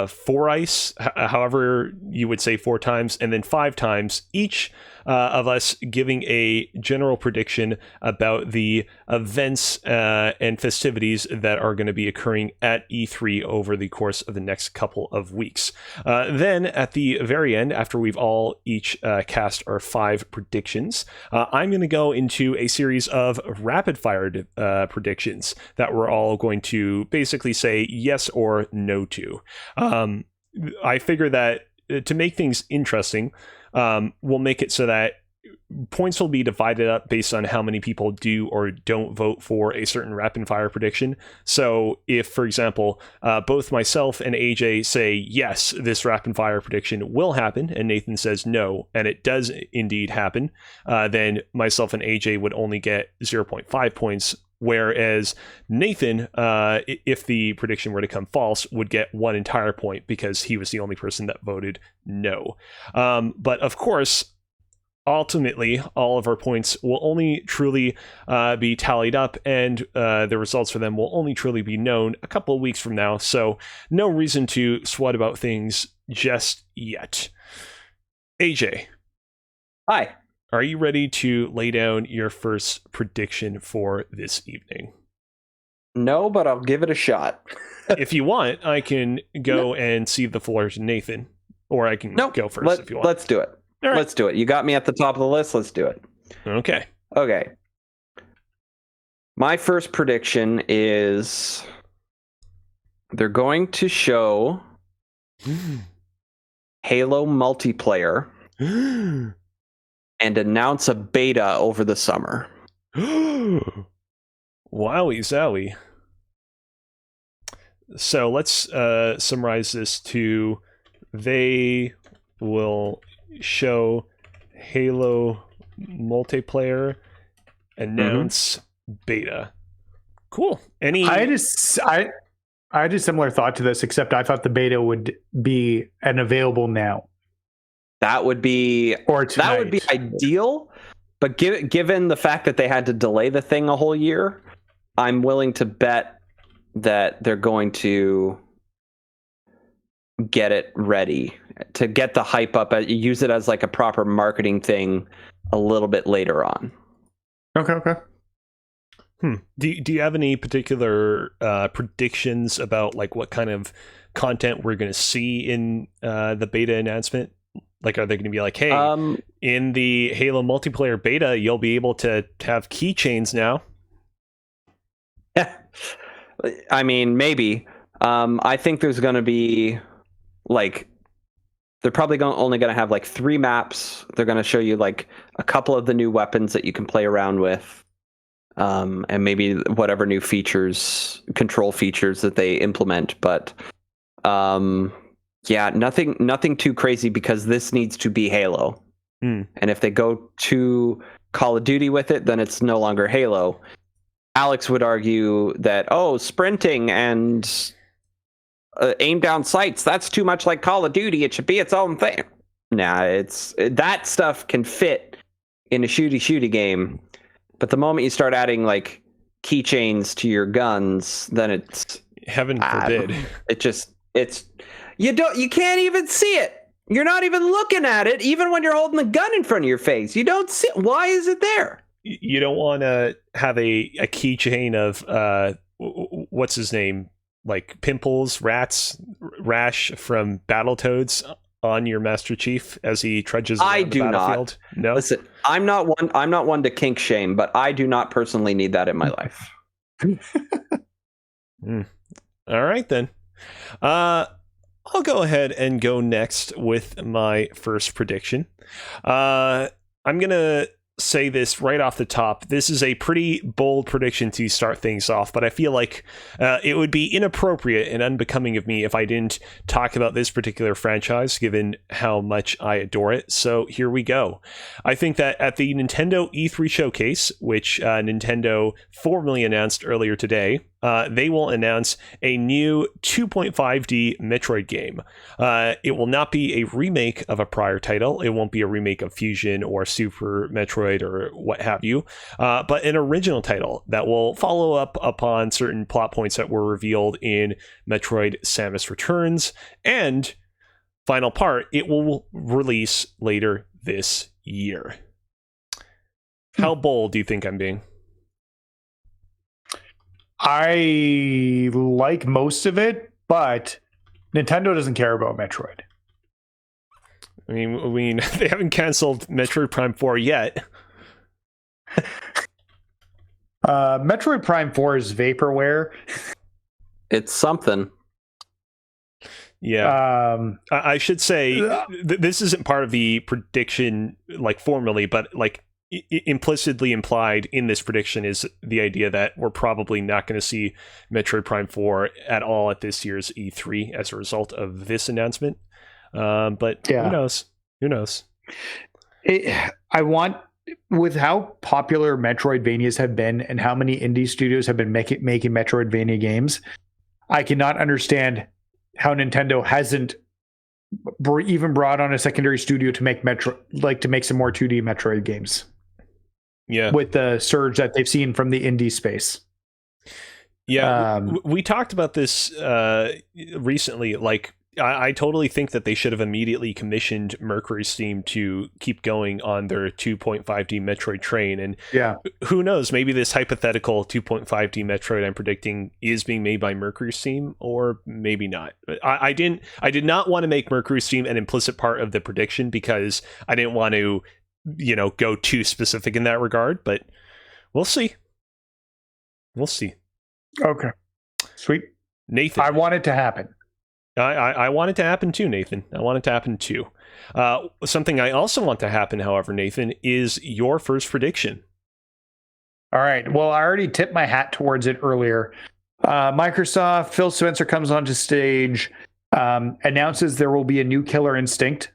four-ice, however you would say 4 times, and then 5 times, each of us giving a general prediction about the events and festivities that are going to be occurring at E3 over the course of the next couple of weeks. Then, at the very end, after we've all each cast our 5 predictions, I'm going to go into a series of rapid-fire predictions that we're all going to basically say yes or no to. I figure that to make things interesting, we'll make it so that points will be divided up based on how many people do or don't vote for a certain rapid fire prediction. So if, for example, both myself and AJ say, yes, this rapid fire prediction will happen, and Nathan says no, and it does indeed happen, then myself and AJ would only get 0.5 points. Whereas Nathan, if the prediction were to come false, would get 1 entire point because he was the only person that voted no. But of course, ultimately, all of our points will only truly be tallied up, and the results for them will only truly be known a couple of weeks from now. So no reason to sweat about things just yet. AJ. Hi. Are you ready to lay down your first prediction for this evening? No, but I'll give it a shot. If you want, I can go and cede the floor to Nathan, or I can go first if you want. Let's do it. Right. Let's do it. You got me at the top of the list. Let's do it. Okay. My first prediction is they're going to show Halo multiplayer and announce a beta over the summer. Wowie zowie. So let's summarize this to they will show Halo multiplayer, announce beta. Cool. I had a similar thought to this, except I thought the beta would be available now. That would be ideal, but given the fact that they had to delay the thing a whole year, I'm willing to bet that they're going to get it ready to get the hype up, use it as like a proper marketing thing a little bit later on. Okay. Do you have any particular predictions about like what kind of content we're going to see in the beta announcement? Like, are they going to be like, hey, in the Halo multiplayer beta, you'll be able to have keychains now? I mean, maybe. I think there's going to be like, they're probably only going to have like 3 maps. They're going to show you like a couple of the new weapons that you can play around with. And maybe whatever new control features that they implement. But yeah, nothing too crazy because this needs to be Halo. And if they go to Call of Duty with it, then it's no longer Halo. Alex would argue that, sprinting and aim down sights, that's too much like Call of Duty. It should be its own thing. Nah, that stuff can fit in a shooty game. But the moment you start adding like keychains to your guns, then it's heaven forbid. You can't even see it. You're not even looking at it, even when you're holding the gun in front of your face. You don't see it. Why is it there? You don't want to have a keychain of what's his name, like Pimples, Rash from Battletoads on your Master Chief as he trudges around the battlefield? No. Listen, I'm not one to kink shame, but I do not personally need that in my life. All right then. I'll go ahead and go next with my first prediction. I'm gonna say this right off the top. This is a pretty bold prediction to start things off, but I feel like it would be inappropriate and unbecoming of me if I didn't talk about this particular franchise, given how much I adore it. So here we go. I think that at the Nintendo E3 showcase, which Nintendo formally announced earlier today, they will announce a new 2.5D Metroid game. It will not be a remake of a prior title. It won't be a remake of Fusion or Super Metroid or what have you, but an original title that will follow up upon certain plot points that were revealed in Metroid Samus Returns. And final part, it will release later this year. How bold do you think I'm being? I like most of it, but Nintendo doesn't care about Metroid. I mean, they haven't canceled Metroid Prime 4 yet. Metroid Prime 4 is vaporware. It's something. Yeah. I should say this isn't part of the prediction, like formally, but like implicitly implied in this prediction is the idea that we're probably not going to see Metroid Prime 4 at all at this year's E3 as a result of this announcement. But yeah. Who knows? With how popular Metroidvanias have been and how many indie studios have been making Metroidvania games, I cannot understand how Nintendo hasn't even brought on a secondary studio to make to make some more 2D Metroid games. Yeah, with the surge that they've seen from the indie space. Yeah, we talked about this recently. Like, I totally think that they should have immediately commissioned Mercury Steam to keep going on their 2.5D Metroid train. And yeah, who knows, maybe this hypothetical 2.5D Metroid I'm predicting is being made by Mercury Steam, or maybe not. I did not want to make Mercury Steam an implicit part of the prediction because I didn't want to, go too specific in that regard, but we'll see. We'll see. Okay. Sweet. Nathan. I want it to happen. I want it to happen too, Nathan. I want it to happen too. Something I also want to happen, however, Nathan, is your first prediction. All right. Well, I already tipped my hat towards it earlier. Microsoft, Phil Spencer comes onto stage, announces there will be a new Killer Instinct.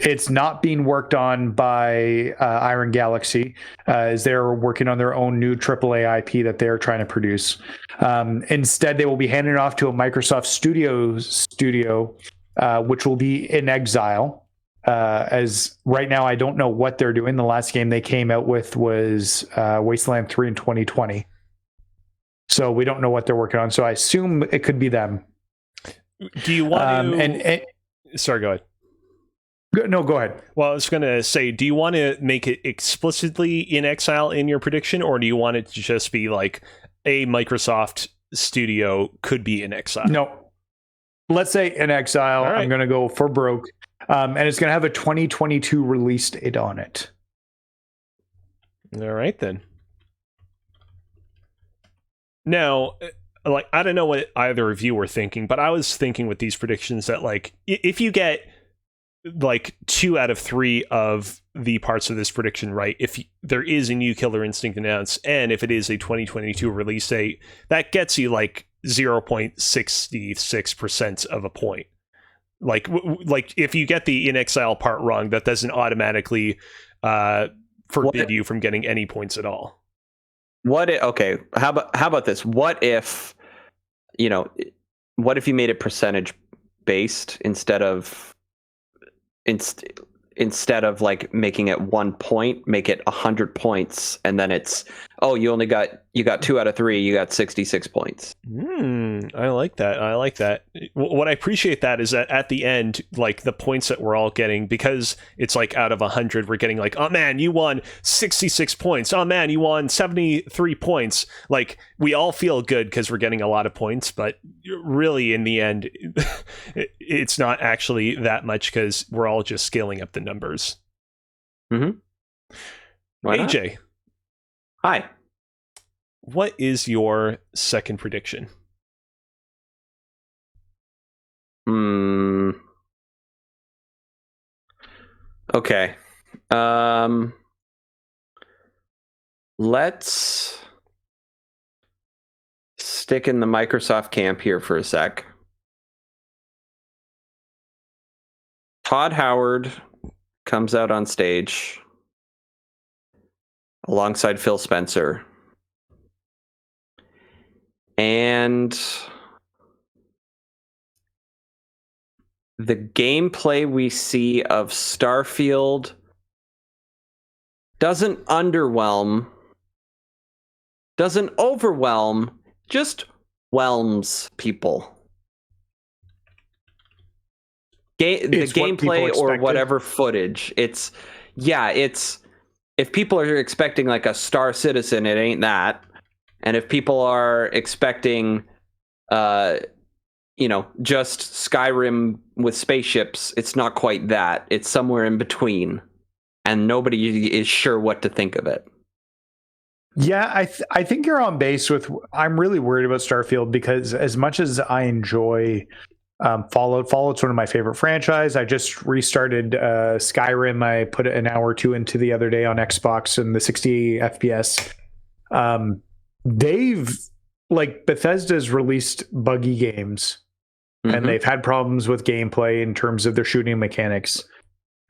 It's not being worked on by Iron Galaxy, as they're working on their own new AAA IP that they're trying to produce. Instead, they will be handing it off to a Microsoft studio, which will be in exile. As right now, I don't know what they're doing. The last game they came out with was Wasteland 3 in 2020. So we don't know what they're working on. So I assume it could be them. Do you want to... Sorry, go ahead. No, go ahead. Well, I was going to say, do you want to make it explicitly in exile in your prediction, or do you want it to just be like a Microsoft studio could be in exile? No. Let's say in exile. Right. I'm going to go for broke. And it's going to have a 2022 release date on it. All right, then. Now, like, I don't know what either of you were thinking, but I was thinking with these predictions that, like, if you get like 2 out of 3 of the parts of this prediction right, if there is a new Killer Instinct announced, and if it is a 2022 release date, that gets you like 0.66% of a point. Like if you get the in exile part wrong, that doesn't automatically forbid you from getting any points at all. How about this? What if you made it percentage based instead of like making it 1 point, make it 100 points, and then it's you got 2 out of 3, you got 66 points. I like that. What I appreciate that is that at the end, like the points that we're all getting, because it's like out of 100, we're getting like, oh man, you won 66 points. Oh man, you won 73 points. Like we all feel good because we're getting a lot of points, but really in the end, it's not actually that much because we're all just scaling up the numbers. Mm-hmm. AJ. Hi. What is your second prediction? Okay. Let's stick in the Microsoft camp here for a sec. Todd Howard comes out on stage alongside Phil Spencer. And the gameplay we see of Starfield doesn't underwhelm, doesn't overwhelm, just whelms people. The gameplay or whatever footage. It's if people are expecting like a Star Citizen, it ain't that. And if people are expecting just Skyrim with spaceships, it's not quite that. It's somewhere in between. And nobody is sure what to think of it. Yeah, I think you're on base with. I'm really worried about Starfield because as much as I enjoy Fallout's one of my favorite franchise. I just restarted Skyrim. I put an hour or two into the other day on Xbox and the 60 FPS. Bethesda's released buggy games, and they've had problems with gameplay in terms of their shooting mechanics.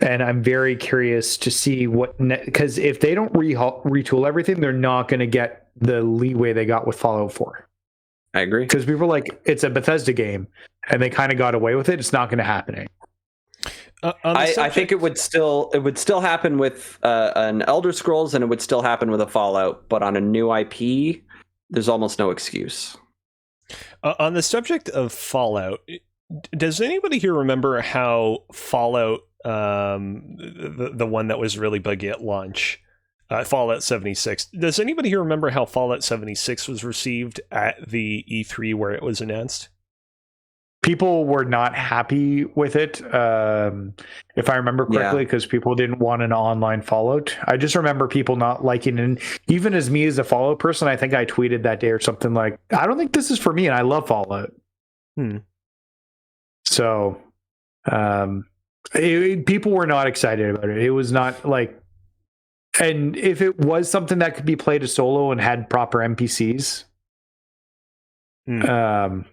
And I'm very curious to see because if they don't retool everything, they're not going to get the leeway they got with Fallout 4. I agree. Because people are like, it's a Bethesda game, and they kind of got away with it. It's not going to happen. I think it would still happen with an Elder Scrolls, and it would still happen with a Fallout. But on a new IP, there's almost no excuse. On the subject of Fallout, does anybody here remember how Fallout, the one that was really buggy at launch, Fallout 76. Does anybody here remember how Fallout 76 was received at the E3 where it was announced? People were not happy with it, if I remember correctly, because people didn't want an online Fallout. I just remember people not liking it. And even as me as a Fallout person, I think I tweeted that day or something like, I don't think this is for me, and I love Fallout. So people were not excited about it. It was not like... And if it was something that could be played as solo and had proper NPCs, because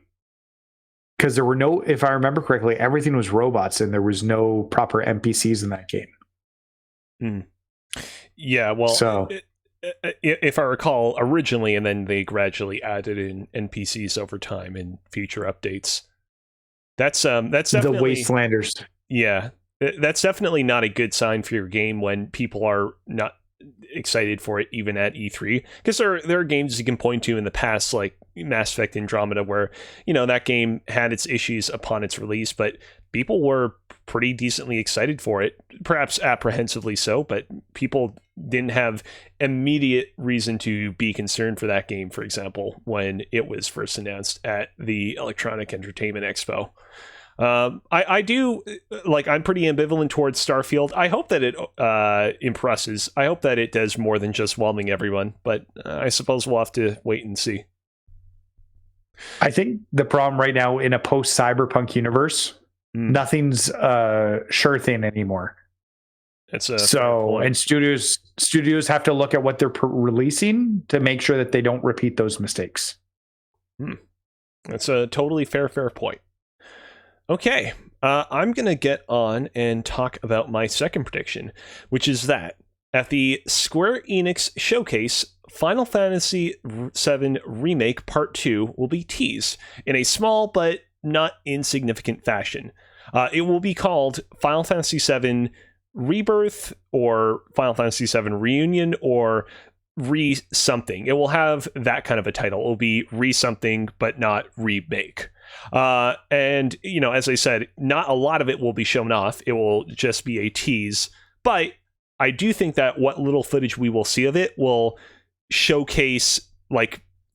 there were no, if I remember correctly, everything was robots and there was no proper NPCs in that game. Yeah, well, so if I recall, originally, and then they gradually added in NPCs over time in future updates. That's definitely the Wastelanders. Yeah. That's definitely not a good sign for your game when people are not excited for it, even at E3. Because there are games you can point to in the past, like Mass Effect Andromeda, where that game had its issues upon its release, but people were pretty decently excited for it, perhaps apprehensively so, but people didn't have immediate reason to be concerned for that game, for example, when it was first announced at the Electronic Entertainment Expo. I do I'm pretty ambivalent towards Starfield. I hope that it impresses. I hope that it does more than just whelming everyone, but I suppose we'll have to wait and see. I think the problem right now in a post-cyberpunk universe, nothing's sure thing anymore. It's a and studios have to look at what they're releasing to make sure that they don't repeat those mistakes. That's a totally fair point. Okay, I'm going to get on and talk about my second prediction, which is that at the Square Enix showcase, Final Fantasy VII Remake Part 2 will be teased in a small but not insignificant fashion. It will be called Final Fantasy VII Rebirth or Final Fantasy VII Reunion or Re-something. It will have that kind of a title. It will be Re-something, but not Remake. And as I said, not a lot of it will be shown off. It will just be a tease, but I do think that what little footage we will see of it will showcase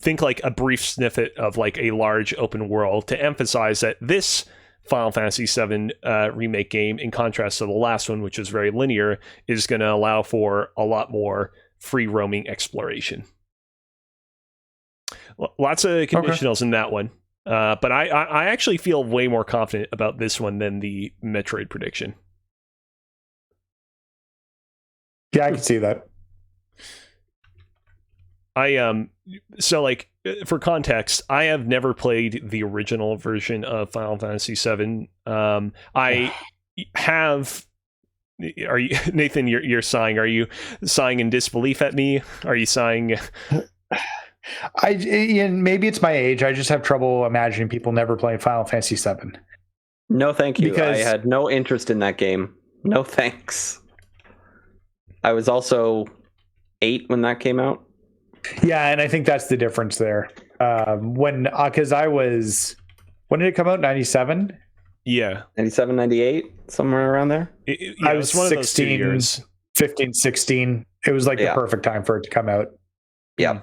think like a brief snippet of like a large open world to emphasize that this Final Fantasy VII remake game, in contrast to the last one, which was very linear, is going to allow for a lot more free roaming exploration. Lots of conditionals in that one. But I actually feel way more confident about this one than the Metroid prediction. Yeah, I can see that. So like for context, I have never played the original version of Final Fantasy VII. I have. Are you, Nathan? You're sighing. Are you sighing in disbelief at me? Are you sighing? Maybe it's my age. I just have trouble imagining people never playing Final Fantasy VII. No, thank you. Because I had no interest in that game. No thanks. I was also 8 when that came out. Yeah, and I think that's the difference there. Because I was, when did it come out? 97? Yeah, 97, 98, somewhere around there. I was one 16, of those 2 years. 15, 16. It was like the perfect time for it to come out. Yeah.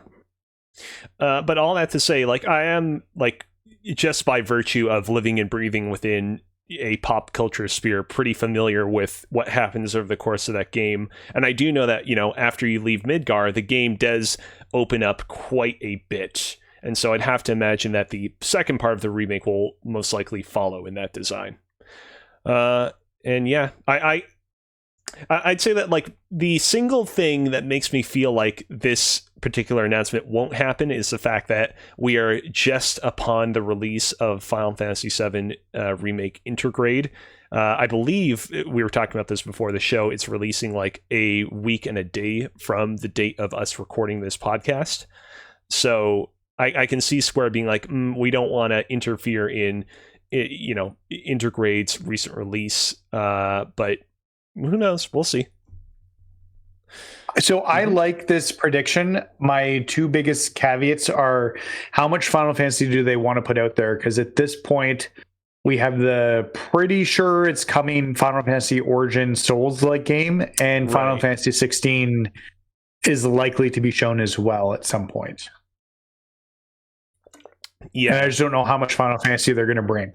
But all that to say, like, I am, like, just by virtue of living and breathing within a pop culture sphere, pretty familiar with what happens over the course of that game. And I do know that, you know, after you leave Midgar, the game does open up quite a bit. And so I'd have to imagine that the second part of the remake will most likely follow in that design. And yeah, I'd say that, like, the single thing that makes me feel like this particular announcement won't happen is the fact that we are just upon the release of Final Fantasy VII Remake Intergrade. I believe we were talking about this before the show. It's releasing like a week and a day from the date of us recording this podcast. So I can see Square being like, we don't want to interfere in, you know, Intergrade's recent release. But who knows? We'll see. So I like this prediction. My two biggest caveats are how much Final Fantasy do they want to put out there? Because at this point, we have the pretty sure it's coming Final Fantasy Origin Souls-like game, and Final Fantasy 16 is likely to be shown as well at some point. Yeah, and I just don't know how much Final Fantasy they're going to bring.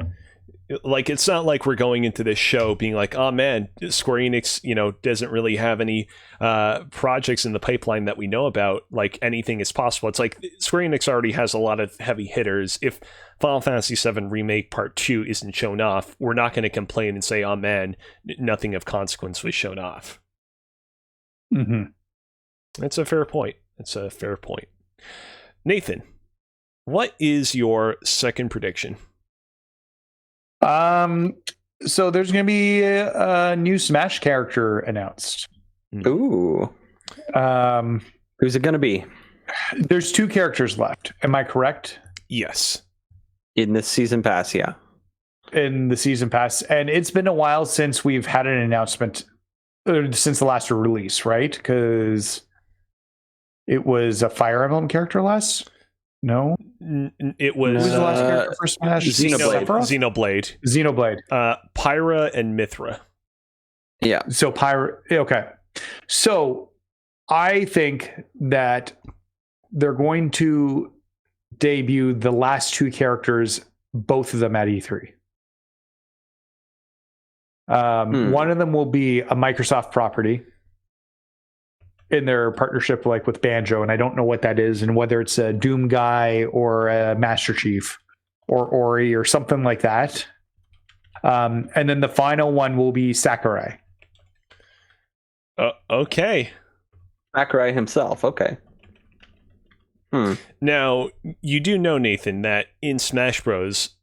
Like, it's not like we're going into this show being like, oh man, Square Enix, you know, doesn't really have any projects in the pipeline that we know about. Like, anything is possible. It's like Square Enix already has a lot of heavy hitters. If Final Fantasy VII Remake Part 2 isn't shown off, we're not going to complain and say, oh man, nothing of consequence was shown off. Mm-hmm. That's a fair point. It's a fair point. Nathan, what is your second prediction? So there's going to be a new Smash character announced. Ooh. Who's it going to be? There's 2 characters left. Am I correct? Yes. In this season pass, yeah. In the season pass. And it's been a while since we've had an announcement, since the last release, right? Because it was a Fire Emblem character last? No? It was the last character for Smash? Xenoblade. Pyra and Mithra. Yeah. So Pyra. Okay. So I think that they're going to debut the last 2 characters, both of them at E3. One of them will be a Microsoft property in their partnership, like with Banjo, and I don't know what that is, and whether it's a Doom guy or a Master Chief or Ori or something like that. And then the final one will be Sakurai. Okay. Sakurai himself. Okay. Now, you do know, Nathan, that in Smash Bros,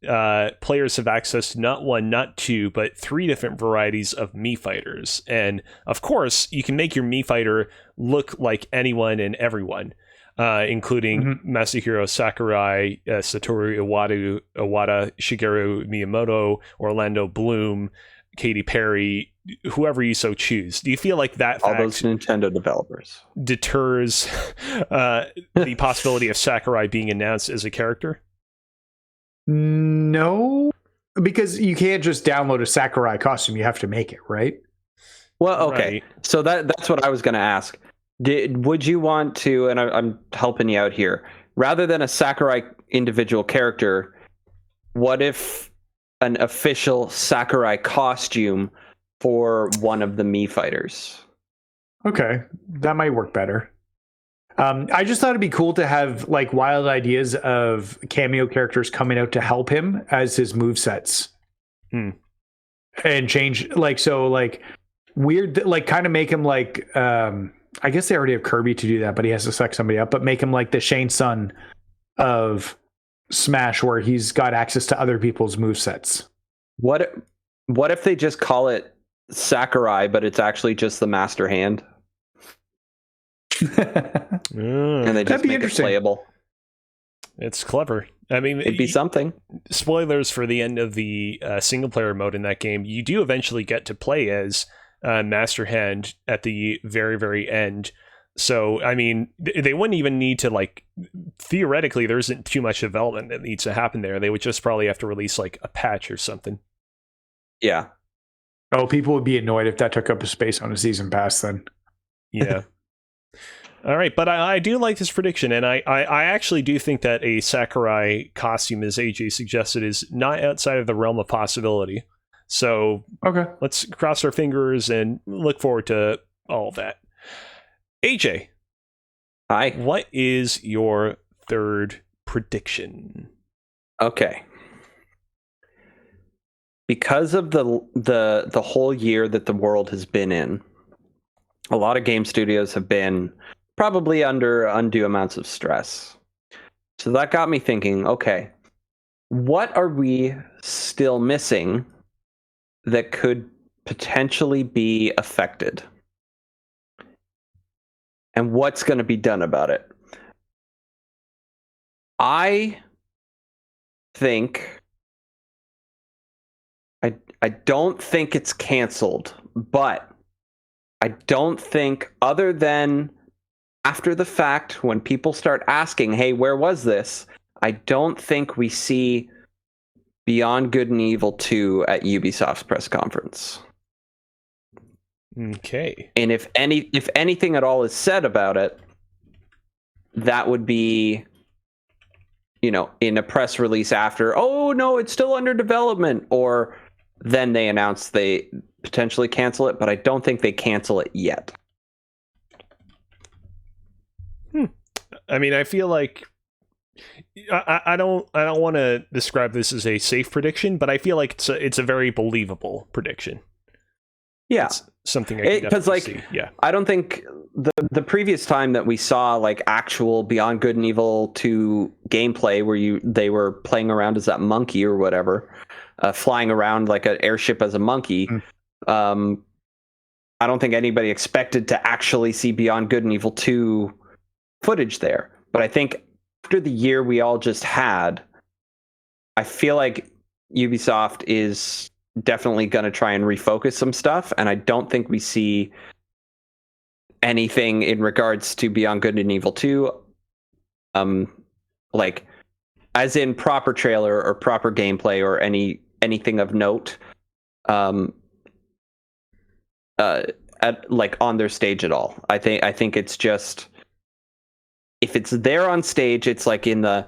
players have access to not 1, not 2, but 3 different varieties of Mii fighters. And of course, you can make your Mii fighter look like anyone and everyone, including Masahiro Sakurai, Satoru Iwata, Shigeru Miyamoto, Orlando Bloom, Katy Perry, whoever you so choose. Do you feel like that all those Nintendo developers deters the possibility of Sakurai being announced as a character? No, because you can't just download a Sakurai costume. You have to make it, right? Well, okay. Right. So that's what I was going to ask. Would you want to, and I'm helping you out here, rather than a Sakurai individual character, what if an official Sakurai costume for one of the Mii fighters? Okay, that might work better. I just thought it'd be cool to have like wild ideas of cameo characters coming out to help him as his movesets. And change, like, so like weird, like kind of make him like I guess they already have Kirby to do that, but he has to suck somebody up. But make him like the Shane Sun of Smash, where he's got access to other people's movesets. What if they just call it Sakurai, but it's actually just the Master Hand, and they just make it playable? It's clever. I mean, it'd be something. Spoilers for the end of the single player mode in that game. You do eventually get to play as Master Hand at the very, very end. So, I mean, they wouldn't even need to, like, theoretically, there isn't too much development that needs to happen there. They would just probably have to release, like, a patch or something. Yeah. Oh, people would be annoyed if that took up a space on a season pass then. Yeah. All right, but I do like this prediction, and I actually do think that a Sakurai costume, as AJ suggested, is not outside of the realm of possibility. So okay, let's cross our fingers and look forward to all of that. AJ. Hi. What is your third prediction? Okay. Because of the whole year that the world has been in, a lot of game studios have been probably under undue amounts of stress. So that got me thinking, okay, what are we still missing that could potentially be affected? And what's going to be done about it? I think I don't think it's canceled, but I don't think, other than after the fact, when people start asking, hey, where was this? I don't think we see Beyond Good and Evil 2 at Ubisoft's press conference. Okay. And if anything at all is said about it, that would be, you know, in a press release after, oh no, it's still under development, or then they announce they potentially cancel it, but I don't think they cancel it yet. I mean, I feel like I don't want to describe this as a safe prediction, but I feel like it's a very believable prediction. Yeah, it's something I can definitely see. Yeah, I don't think the previous time that we saw like actual Beyond Good and Evil 2 gameplay, where they were playing around as that monkey or whatever, flying around like an airship as a monkey. I don't think anybody expected to actually see Beyond Good and Evil 2 footage there. But I think after the year we all just had, I feel like Ubisoft is definitely going to try and refocus some stuff, and I don't think we see anything in regards to Beyond Good and Evil 2 like as in proper trailer or proper gameplay or anything of note at like on their stage at all. I think it's just, if it's there on stage, it's like in the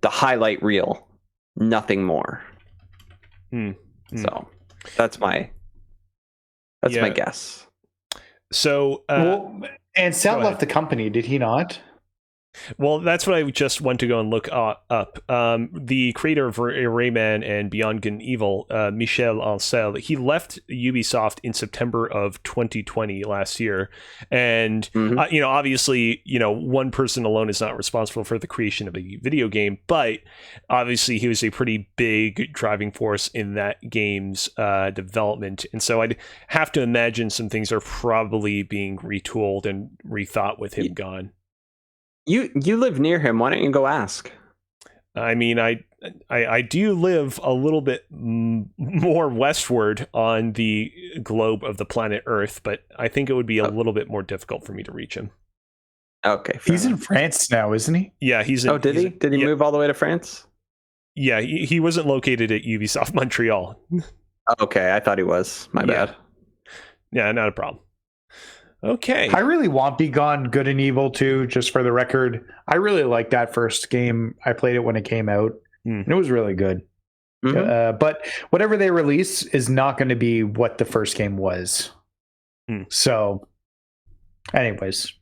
highlight reel, nothing more. So that's my guess. So and Sal left the company, did he not? Well, that's what I just went to go and look up. The creator of Rayman and Beyond Good and Evil, Michel Ancel, he left Ubisoft in September of 2020 last year. And, obviously, one person alone is not responsible for the creation of a video game, but obviously he was a pretty big driving force in that game's development. And so I'd have to imagine some things are probably being retooled and rethought with him gone. You live near him. Why don't you go ask? I mean, I do live a little bit more westward on the globe of the planet Earth, but I think it would be a little bit more difficult for me to reach him. Okay. He's in France now, isn't he? Yeah, he's in... Oh, did he? Did he move all the way to France? Yeah, he wasn't located at Ubisoft Montreal. Okay, I thought he was. My bad. Yeah, not a problem. Okay. I really want Beyond Good and Evil 2, just for the record. I really liked that first game. I played it when it came out, and it was really good. But whatever they release is not going to be what the first game was. So, anyways.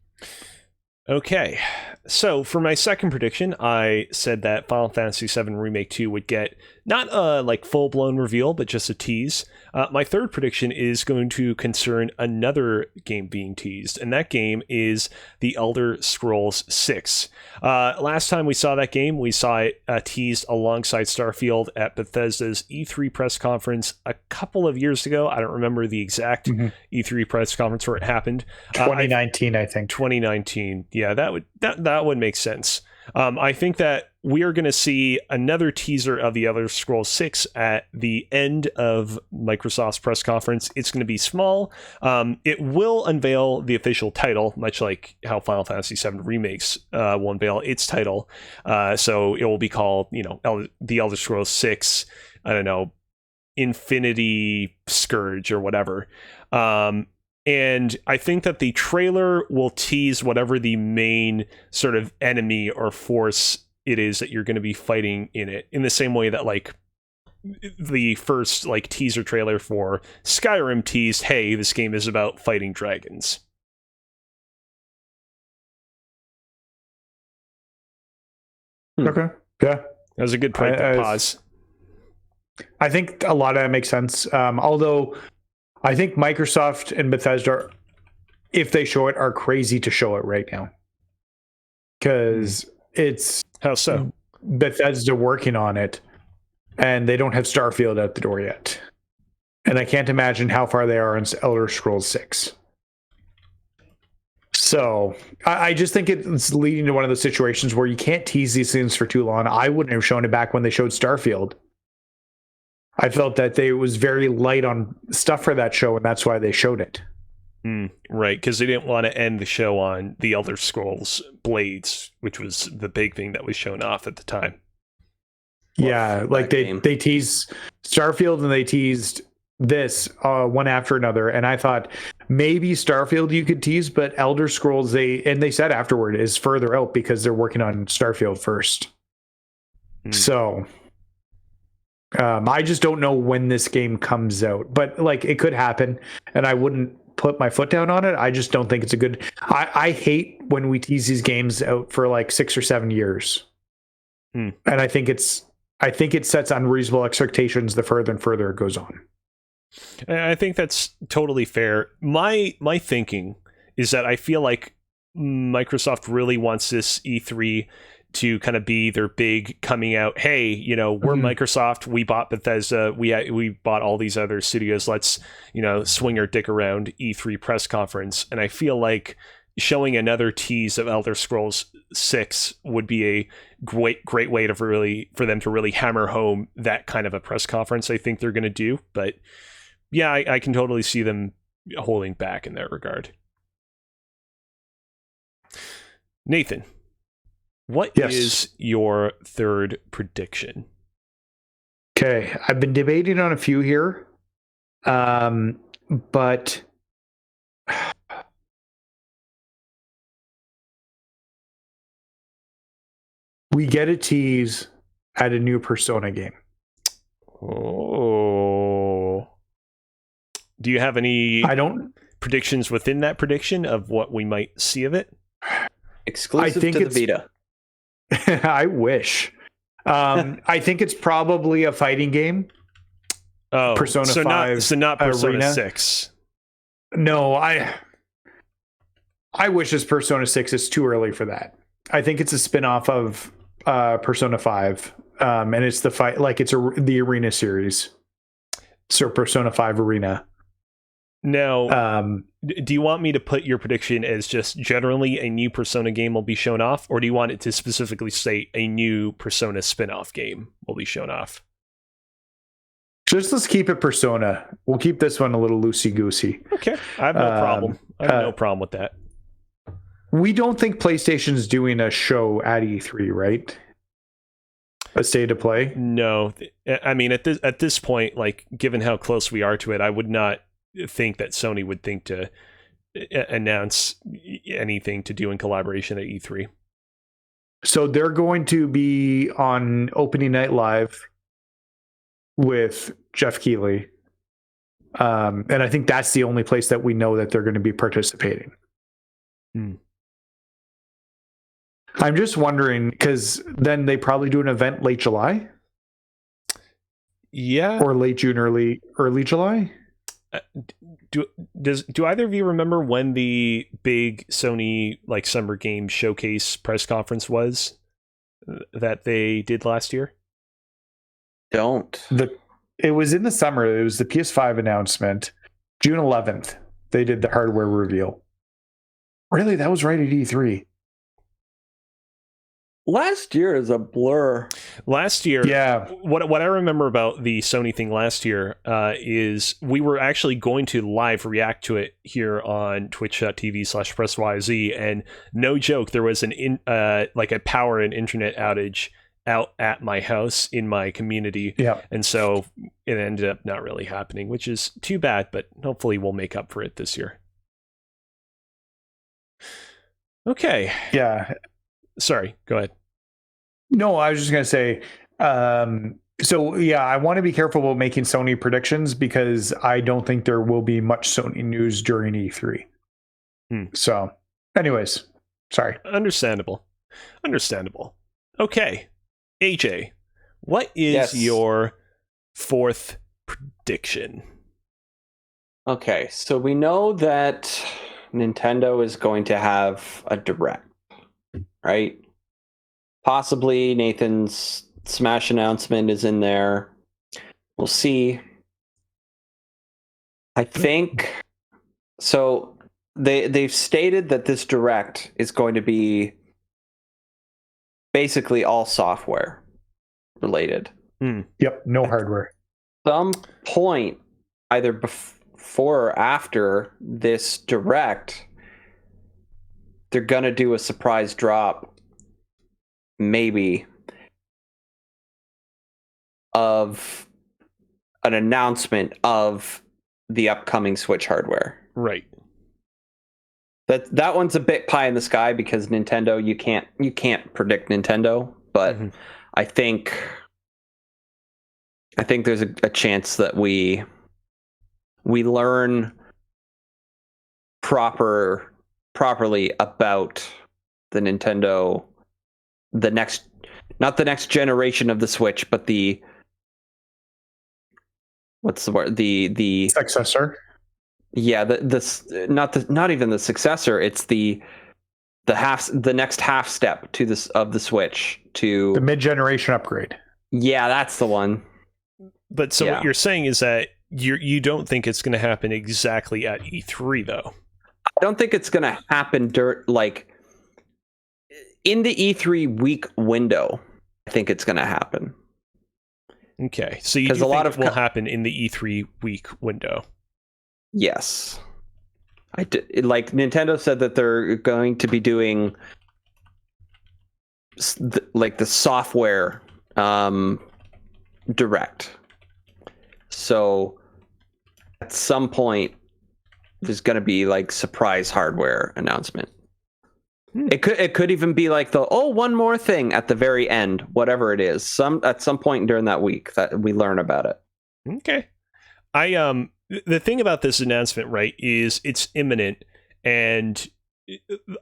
Okay. So, for my second prediction, I said that Final Fantasy VII Remake 2 would get Not a like full-blown reveal, but just a tease. My third prediction is going to concern another game being teased, and that game is The Elder Scrolls 6. Last time we saw that game, we saw it teased alongside Starfield at Bethesda's E3 press conference a couple of years ago. I don't remember the exact E3 press conference where it happened. 2019, I think. 2019. Yeah, that would make sense. I think that we are going to see another teaser of The Elder Scrolls 6 at the end of Microsoft's press conference. It's going to be small. It will unveil the official title, much like how Final Fantasy VII Remakes will unveil its title. So it will be called, The Elder Scrolls 6, I don't know, Infinity Scourge or whatever. And I think that the trailer will tease whatever the main sort of enemy or force it is that you're going to be fighting in it, in the same way that like the first like teaser trailer for Skyrim teased, hey, this game is about fighting dragons. Okay. Yeah. That was a good point to pause. I think a lot of that makes sense. Although I think Microsoft and Bethesda, if they show it, are crazy to show it right now. Because it's... How so? Bethesda working on it, and they don't have Starfield out the door yet. And I can't imagine how far they are in Elder Scrolls 6. So I just think it's leading to one of those situations where you can't tease these things for too long. I wouldn't have shown it back when they showed Starfield. I felt that they was very light on stuff for that show, and that's why they showed it. Right, because they didn't want to end the show on The Elder Scrolls Blades, which was the big thing that was shown off at the time. Yeah, like they teased Starfield and they teased this one after another, and I thought maybe Starfield you could tease, but Elder Scrolls they said afterward is further out because they're working on Starfield first. So I just don't know when this game comes out, but like it could happen, and I wouldn't put my foot down on it. I just don't think it's a good. I hate when we tease these games out for like 6 or 7 years, and I think it sets unreasonable expectations the further and further it goes on. I think that's totally fair. My thinking is that I feel like Microsoft really wants this E3 to kind of be their big coming out. Hey, we're Microsoft. We bought Bethesda. We bought all these other studios. Let's, swing our dick around E3 press conference. And I feel like showing another tease of Elder Scrolls 6 would be a great way for them to really hammer home that kind of a press conference. I think they're going to do, but yeah, I can totally see them holding back in that regard. Nathan, what is your third prediction? Okay, I've been debating on a few here, but we get a tease at a new Persona game. Oh. Do you have any predictions within that prediction of what we might see of it? Exclusive to the Vita. I wish. I think it's probably a fighting game. Oh, Persona 5. Not Persona Arena. 6. No, I wish it's Persona 6. It's too early for that. I think it's a spin-off of Persona 5. And it's the fight, like it's the Arena series. So Persona 5 Arena. Now, do you want me to put your prediction as just generally a new Persona game will be shown off, or do you want it to specifically say a new Persona spin-off game will be shown off? Let's keep it Persona. We'll keep this one a little loosey-goosey. Okay, I have no problem. I have no problem with that. We don't think PlayStation's doing a show at E3, right? A state of play? No, I mean at this point, like given how close we are to it, I would not think that Sony would think to announce anything to do in collaboration at E3. So they're going to be on opening night live with Jeff Keighley. And I think that's the only place that we know that they're going to be participating. I'm just wondering, because then they probably do an event late July. Yeah. or late June, early July. Do either of you remember when the big Sony like summer game showcase press conference was that they did last year? Don't. It was in the summer. It was the PS5 announcement. June 11th, they did the hardware reveal. Really, that was right at E3. Last year is a blur. Last year, Yeah. What I remember about the Sony thing last year is we were actually going to live react to it here on twitch.tv/Press YYZ, and no joke, there was like a power and internet outage out at my house in my community. Yeah. And so it ended up not really happening, which is too bad, but hopefully we'll make up for it this year. Okay. Yeah. Sorry, go ahead. No, I was just going to say, so yeah, I want to be careful about making Sony predictions because I don't think there will be much Sony news during E3. So anyways, sorry. Understandable. Okay. AJ, what is your fourth prediction? Okay, so we know that Nintendo is going to have a Direct, right? Possibly Nathan's Smash announcement is in there. We'll see. I think so. They've stated that this Direct is going to be basically all software related. Yep, no hardware. Some point, either before or after this Direct, they're gonna do a surprise drop, maybe, of an announcement of the upcoming Switch hardware. Right. That one's a bit pie in the sky because Nintendo, you can't predict Nintendo, but I think there's a chance that we learn properly about the Nintendo, not the next generation of the Switch, but the what's the word? The Successor. Yeah, not even the successor. It's the next half step to this of the Switch to The mid-generation upgrade. Yeah, that's the one. But so what you're saying is that you don't think it's going to happen exactly at E3 though? I don't think it's going to happen in the E3 week window. I think it's going to happen. Okay, so you do think it will happen in the E3 week window? Yes. Like Nintendo said that they're going to be doing like the software Direct. So at some point there's going to be like surprise hardware announcement. It could even be like one more thing at the very end, whatever it is. At some point during that week that we learn about it. Okay. The thing about this announcement, right, is it's imminent, and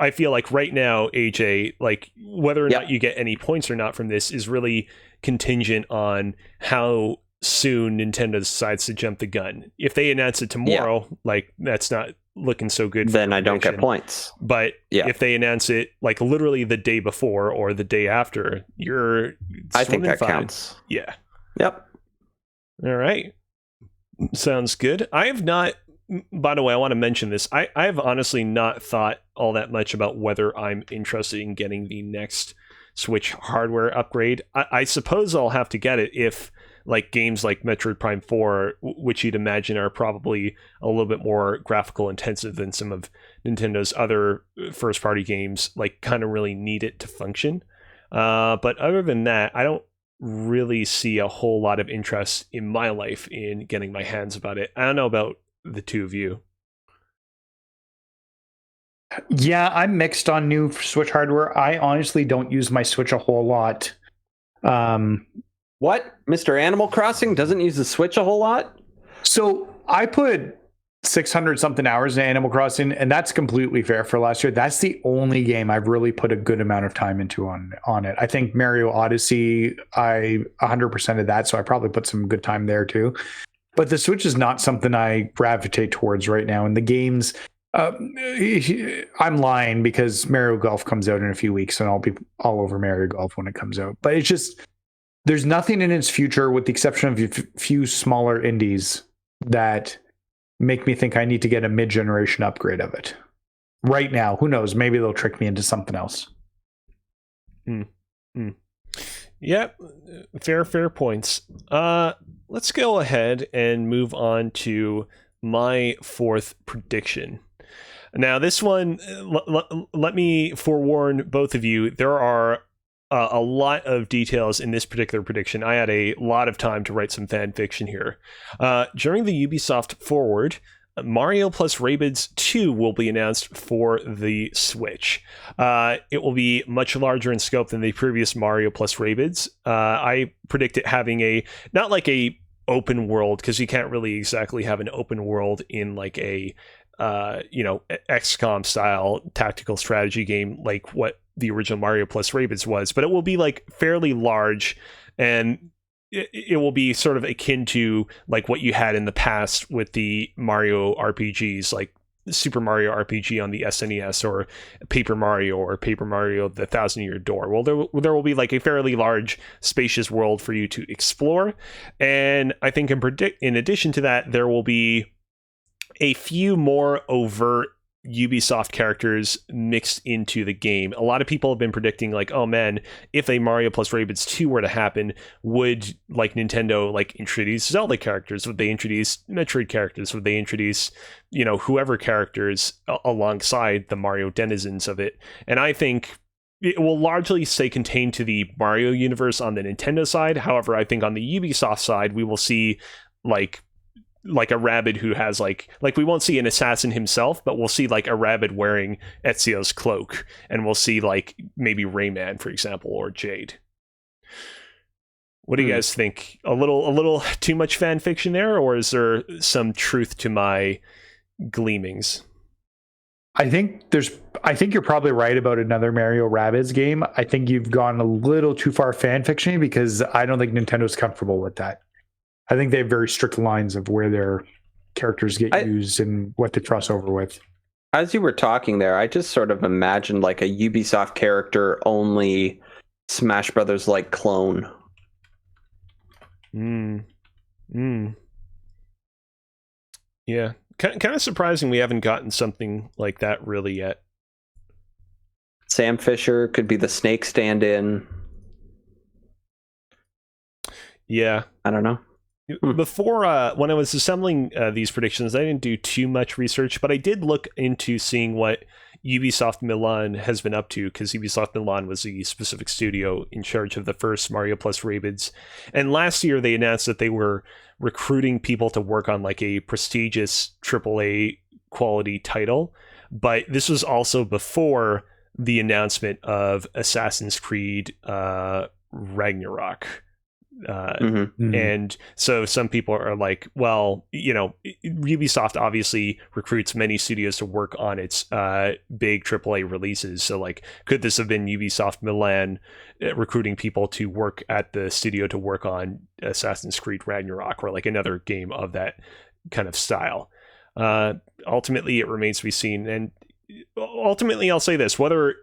I feel like right now, AJ, like whether or not you get any points or not from this is really contingent on how soon Nintendo decides to jump the gun. If they announce it tomorrow, like that's not looking so good. Then I don't get points. But if they announce it like literally the day before or the day after, I think that counts. Yeah. Yep. All right. Sounds good. I have not, by the way, I want to mention this. I have honestly not thought all that much about whether I'm interested in getting the next Switch hardware upgrade. I suppose I'll have to get it if like games like Metroid Prime 4, which you'd imagine are probably a little bit more graphical intensive than some of Nintendo's other first party games, like kind of really need it to function. But other than that, I don't really see a whole lot of interest in my life in getting my hands about it. I don't know about the two of you. Yeah, I'm mixed on new Switch hardware. I honestly don't use my Switch a whole lot. What? Mr. Animal Crossing doesn't use the Switch a whole lot? So I put 600 something hours in Animal Crossing, and that's completely fair for last year. That's the only game I've really put a good amount of time into on it. I think Mario Odyssey, I 100% of that, so I probably put some good time there too. But the Switch is not something I gravitate towards right now. And the games, I'm lying because Mario Golf comes out in a few weeks, and I'll be all over Mario Golf when it comes out. But it's just, there's nothing in its future, with the exception of a few smaller indies, that make me think I need to get a mid-generation upgrade of it. Right now, who knows? Maybe they'll trick me into something else. Yeah, fair points. Let's go ahead and move on to my fourth prediction. Now, this one, let me forewarn both of you, there are a lot of details in this particular prediction. I had a lot of time to write some fan fiction here. During the Ubisoft Forward, Mario plus Rabbids 2 will be announced for the Switch. It will be much larger in scope than the previous Mario plus Rabbids. I predict it having not like a open world, because you can't really exactly have an open world in like a XCOM style tactical strategy game like what the original Mario plus Rabbids was, but it will be like fairly large, and it will be sort of akin to like what you had in the past with the Mario RPGs, like Super Mario RPG on the SNES, or Paper Mario the Thousand Year Door. Well, there will be like a fairly large, spacious world for you to explore, and I think in addition to that, there will be a few more overt Ubisoft characters mixed into the game. A lot of people have been predicting like, oh man, if a Mario plus Rabbids 2 were to happen, would like Nintendo like introduce Zelda characters? Would they introduce Metroid characters? Would they introduce, whoever characters alongside the Mario denizens of it? And I think it will largely stay contained to the Mario universe on the Nintendo side. However, I think on the Ubisoft side, we will see like a Rabbid who has like we won't see an assassin himself, but we'll see like a Rabbid wearing Ezio's cloak, and we'll see like maybe Rayman, for example, or Jade. What do you guys think? A little too much fan fiction there, or is there some truth to my gleamings? I think you're probably right about another Mario Rabbids game. I think you've gone a little too far fan fiction, because I don't think Nintendo's comfortable with that. I think they have very strict lines of where their characters get used and what to cross over with. As you were talking there, I just sort of imagined like a Ubisoft character only Smash Brothers like clone. Yeah. Kind of surprising we haven't gotten something like that really yet. Sam Fisher could be the Snake stand-in. Yeah. I don't know. Before, when I was assembling these predictions, I didn't do too much research, but I did look into seeing what Ubisoft Milan has been up to, because Ubisoft Milan was the specific studio in charge of the first Mario plus Rabbids. And last year they announced that they were recruiting people to work on like a prestigious AAA quality title. But this was also before the announcement of Assassin's Creed Ragnarok. And so some people are like, well, Ubisoft obviously recruits many studios to work on its big AAA releases. So like, could this have been Ubisoft Milan recruiting people to work at the studio to work on Assassin's Creed Ragnarok, or like another game of that kind of style? Ultimately, it remains to be seen. And ultimately, I'll say this, whether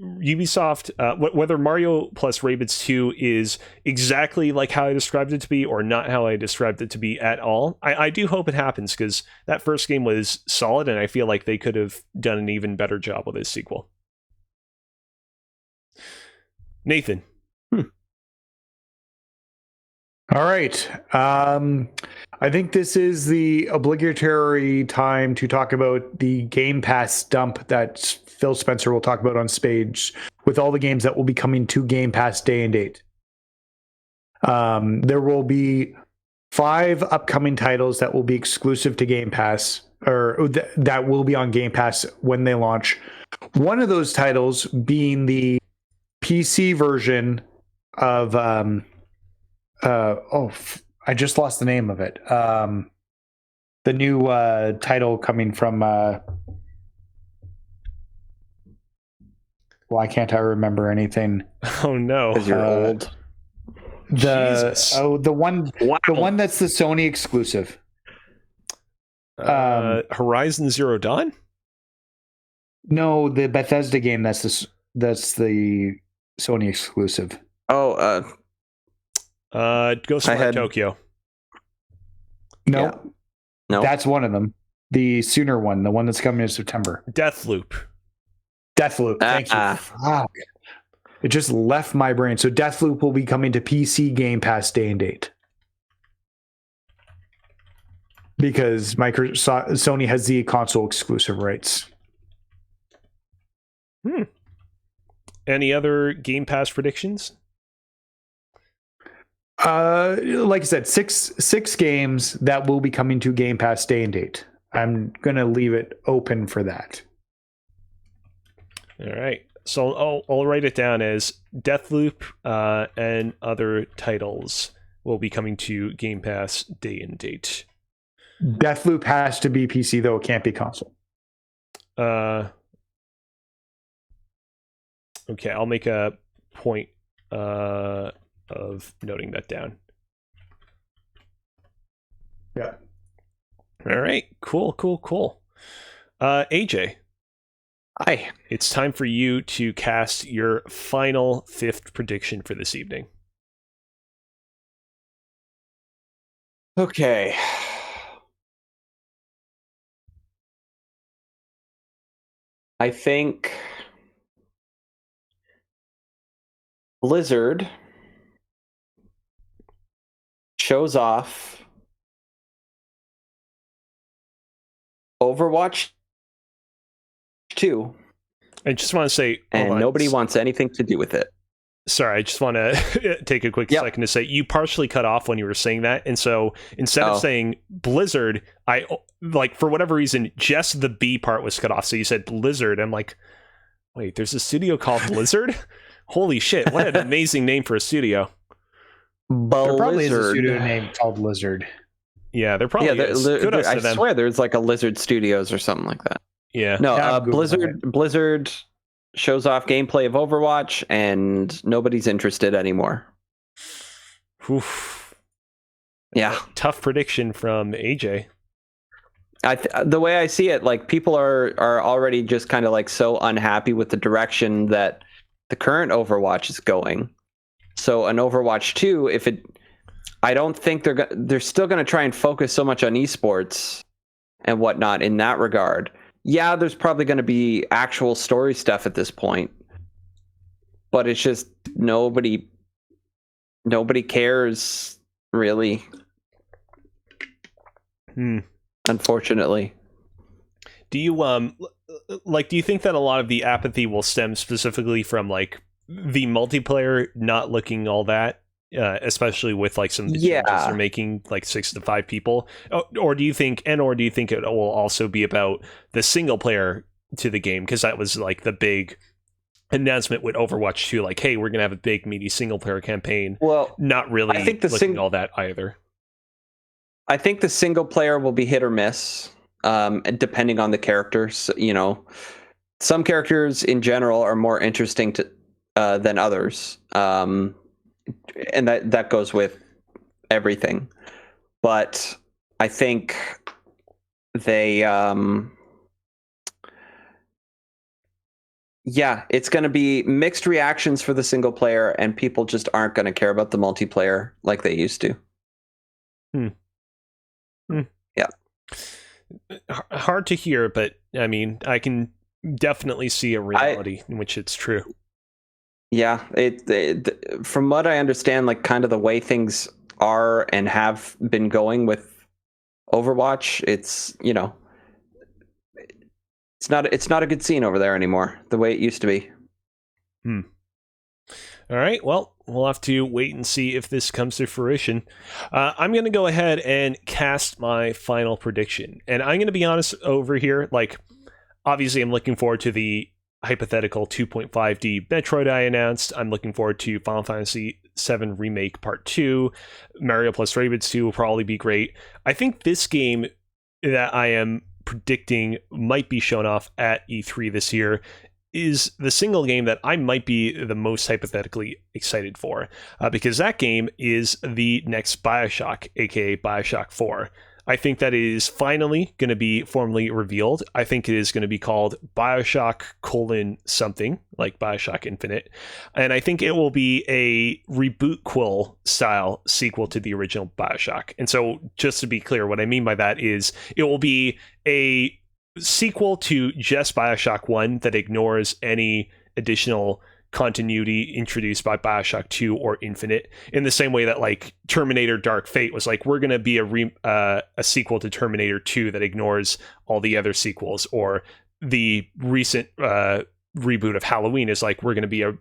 Ubisoft, whether Mario plus Rabbids 2 is exactly like how I described it to be, or not how I described it to be at all, I do hope it happens, because that first game was solid, and I feel like they could have done an even better job with this sequel. Nathan. All right. I think this is the obligatory time to talk about the Game Pass dump that Phil Spencer will talk about on stage, with all the games that will be coming to Game Pass day and date. There will be 5 upcoming titles that will be exclusive to Game Pass, or that will be on Game Pass when they launch. One of those titles being the PC version of I just lost the name of it. the new title coming from. Why can't I remember anything? Oh no. Because you're old. Jesus. The one that's the Sony exclusive. Horizon Zero Dawn? No, the Bethesda game that's the Sony exclusive. Oh, Ghostwire Tokyo. No, yeah. No, that's one of them. The sooner one, the one that's coming in September. Deathloop. Thank you. Fuck. It just left my brain. So Deathloop will be coming to PC Game Pass day and date. Because Sony has the console exclusive rights. Any other Game Pass predictions? Like I said, six games that will be coming to Game Pass day and date. I'm gonna leave it open for that. All right. So I'll write it down as Deathloop and other titles will be coming to Game Pass day and date. Deathloop has to be PC though; it can't be console. Okay, I'll make a point of noting that down. Yeah. All right. Cool. AJ. Hi. It's time for you to cast your final fifth prediction for this evening. Okay. I think Blizzard shows off Overwatch 2. I just want to say, and nobody wants anything to do with it. Sorry, I just want to take a quick second to say you partially cut off when you were saying that, and so instead of saying Blizzard, I for whatever reason just the B part was cut off. So you said Blizzard. I'm like, wait, there's a studio called Blizzard? Holy shit! What an amazing name for a studio. There probably is a studio name called Lizard. Yeah, there probably is. Kudos to them. I swear there's like a Lizard Studios or something like that. Yeah. No, Blizzard shows off gameplay of Overwatch, and nobody's interested anymore. Oof. Yeah. Tough prediction from AJ. The way I see it, like people are already just kind of like so unhappy with the direction that the current Overwatch is going. So an Overwatch 2, I don't think they're still going to try and focus so much on esports and whatnot in that regard. Yeah, there's probably going to be actual story stuff at this point, but it's just nobody cares really. Unfortunately. Do you do you think that a lot of the apathy will stem specifically from like the multiplayer not looking all that, especially with like some of the changes they're making, like 6 to 5 people, or do you think it will also be about the single player to the game, because that was like the big announcement with Overwatch 2, like, hey, we're gonna have a big meaty single player campaign. Well, not really. I think all that either. I think the single player will be hit or miss, depending on the characters. You know, some characters in general are more interesting than others. And that goes with everything. But I think they it's going to be mixed reactions for the single player, and people just aren't going to care about the multiplayer like they used to. Yeah. Hard to hear, but I mean, I can definitely see a reality in which it's true. Yeah, it from what I understand, like kind of the way things are and have been going with Overwatch, it's, you know, it's not a good scene over there anymore, the way it used to be. All right, well, we'll have to wait and see if this comes to fruition. I'm going to go ahead and cast my final prediction, and I'm going to be honest over here. Like, obviously, I'm looking forward to the hypothetical 2.5D Metroid I announced. I'm looking forward to Final Fantasy VII Remake Part 2. Mario plus Rabbids 2 will probably be great. I think this game that I am predicting might be shown off at E3 this year is the single game that I might be the most hypothetically excited for, because that game is the next Bioshock, aka Bioshock 4. I think that it is finally going to be formally revealed. I think it is going to be called Bioshock something, like Bioshock Infinite. And I think it will be a reboot quill style sequel to the original Bioshock. And so just to be clear, what I mean by that is it will be a sequel to just Bioshock 1 that ignores any additional continuity introduced by Bioshock 2 or Infinite, in the same way that like Terminator Dark Fate was like, we're going to be a sequel to Terminator 2 that ignores all the other sequels, or the recent reboot of Halloween is like, we're going to be a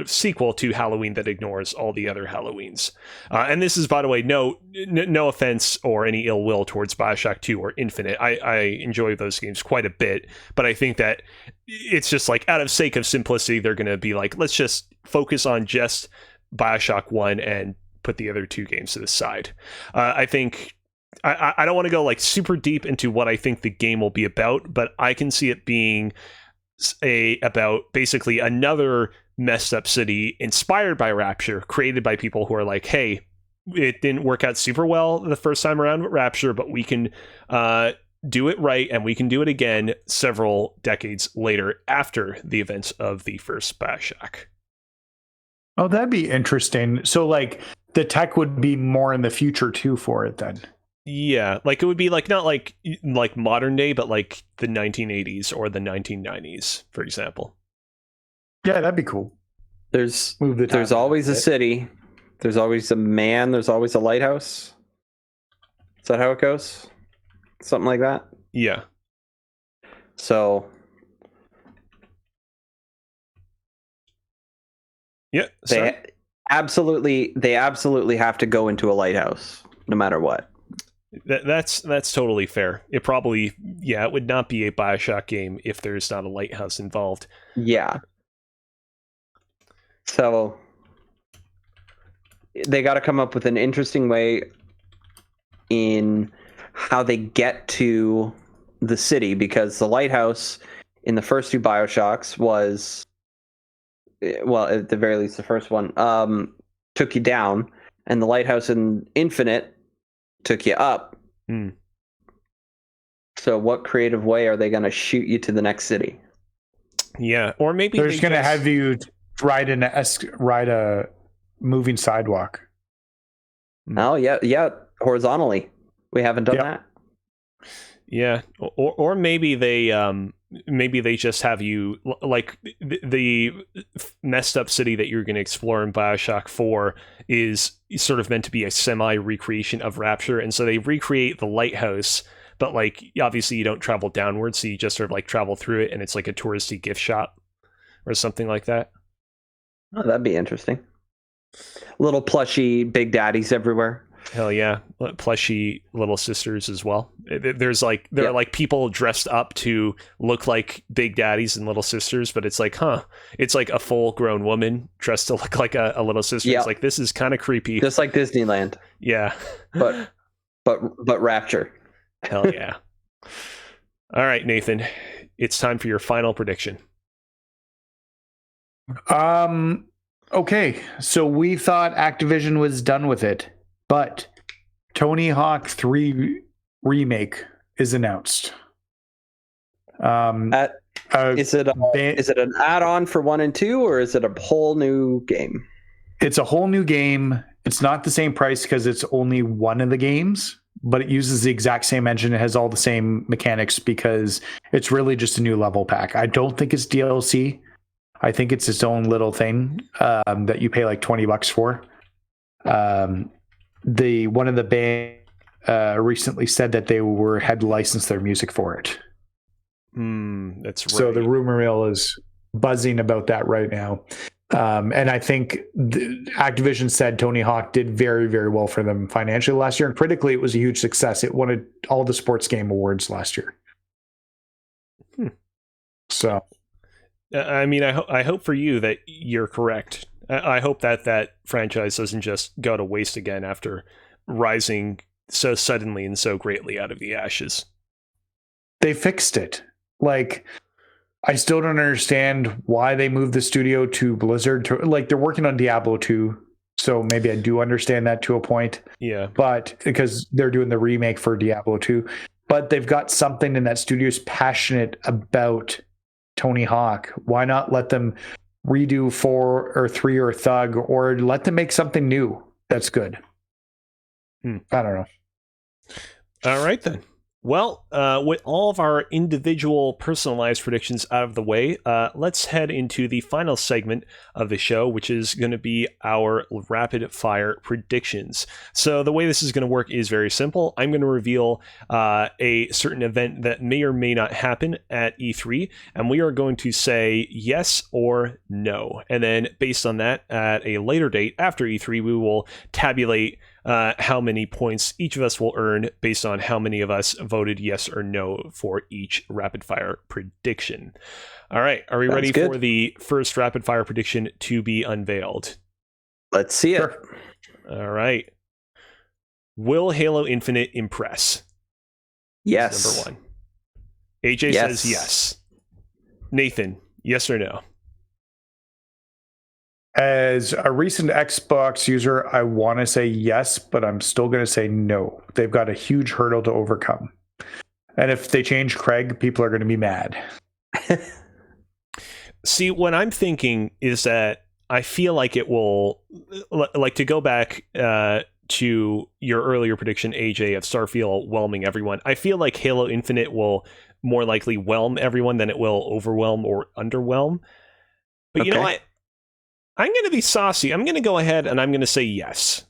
sequel to Halloween that ignores all the other Halloweens. And this is, by the way, no offense or any ill will towards Bioshock 2 or Infinite. I enjoy those games quite a bit, but I think that it's just like, out of sake of simplicity, they're going to be like, let's just focus on just Bioshock 1 and put the other two games to the side. I think I don't want to go like super deep into what I think the game will be about, but I can see it being about basically another messed up city inspired by Rapture, created by people who are like, hey, it didn't work out super well the first time around with Rapture, but we can do it right, and we can do it again several decades later after the events of the first Bioshock. Oh, that'd be interesting. So like the tech would be more in the future too for it then. Yeah, like it would be like not like modern day, but like the 1980s or the 1990s, for example. Yeah, that'd be cool. There's always a city. There's always a man. There's always a lighthouse. Is that how it goes? Something like that? Yeah. So. Yeah. They absolutely have to go into a lighthouse, no matter what. That's totally fair. It probably, it would not be a Bioshock game if there's not a lighthouse involved. Yeah. So they got to come up with an interesting way in how they get to the city, because the lighthouse in the first two Bioshocks was, well, at the very least the first one, took you down, and the lighthouse in Infinite took you up. So what creative way are they going to shoot you to the next city? Yeah, or maybe they're just going to have you ride a moving sidewalk. Oh yeah, horizontally. We haven't done that. Yeah, or maybe they just have you like the messed up city that you're going to explore in Bioshock 4 is sort of meant to be a semi recreation of Rapture, and so they recreate the lighthouse, but like obviously you don't travel downwards, so you just sort of like travel through it, and it's like a touristy gift shop or something like that. Oh, that'd be interesting. Little plushy big daddies everywhere. Hell yeah, plushy little sisters as well. There's like are like people dressed up to look like big daddies and little sisters, but it's like, it's like a full grown woman dressed to look like a little sister. It's like, this is kind of creepy, just like Disneyland. Yeah. but Rapture. Hell yeah. All right, Nathan, it's time for your final prediction. Okay, so we thought Activision was done with it, but Tony Hawk 3 remake is announced. Is it an add-on for 1 and 2, or is it a whole new game? It's a whole new game. It's not the same price because it's only one of the games, but it uses the exact same engine. It has all the same mechanics because it's really just a new level pack. I don't think it's DLC. I think it's its own little thing that you pay like $20 for. One of the band recently said that they had licensed their music for it. That's right. So the rumor mill is buzzing about that right now. And I think Activision said Tony Hawk did very, very well for them financially last year. And critically, it was a huge success. It won all the sports game awards last year. So, I mean, I hope for you that you're correct. I hope that franchise doesn't just go to waste again after rising so suddenly and so greatly out of the ashes. they fixed it. Like, I still don't understand why they moved the studio to Blizzard. Like, they're working on Diablo 2, so maybe I do understand that to a point. Yeah. But because they're doing the remake for Diablo 2, but they've got something in that studio's passionate about Tony Hawk. Why not let them redo 4 or 3 or Thug, or let them make something new that's good? I don't know. All right, then. Well, with all of our individual personalized predictions out of the way, let's head into the final segment of the show, which is going to be our rapid fire predictions. So the way this is going to work is very simple. I'm going to reveal a certain event that may or may not happen at E3, and we are going to say yes or no. And then based on that, at a later date after E3, we will tabulate how many points each of us will earn based on how many of us voted yes or no for each rapid fire prediction. All right, are we ready for the first rapid fire prediction to be unveiled? Let's see it. All right. Will Halo Infinite impress? Yes. Number 1. AJ says yes. Nathan, yes or no? As a recent Xbox user, I want to say yes, but I'm still going to say no. They've got a huge hurdle to overcome. And if they change Craig, people are going to be mad. See, what I'm thinking is that I feel like it will, like, to go back to your earlier prediction, AJ, of Starfield whelming everyone. I feel like Halo Infinite will more likely whelm everyone than it will overwhelm or underwhelm. But you know what? I'm going to be saucy. I'm going to go ahead and I'm going to say yes.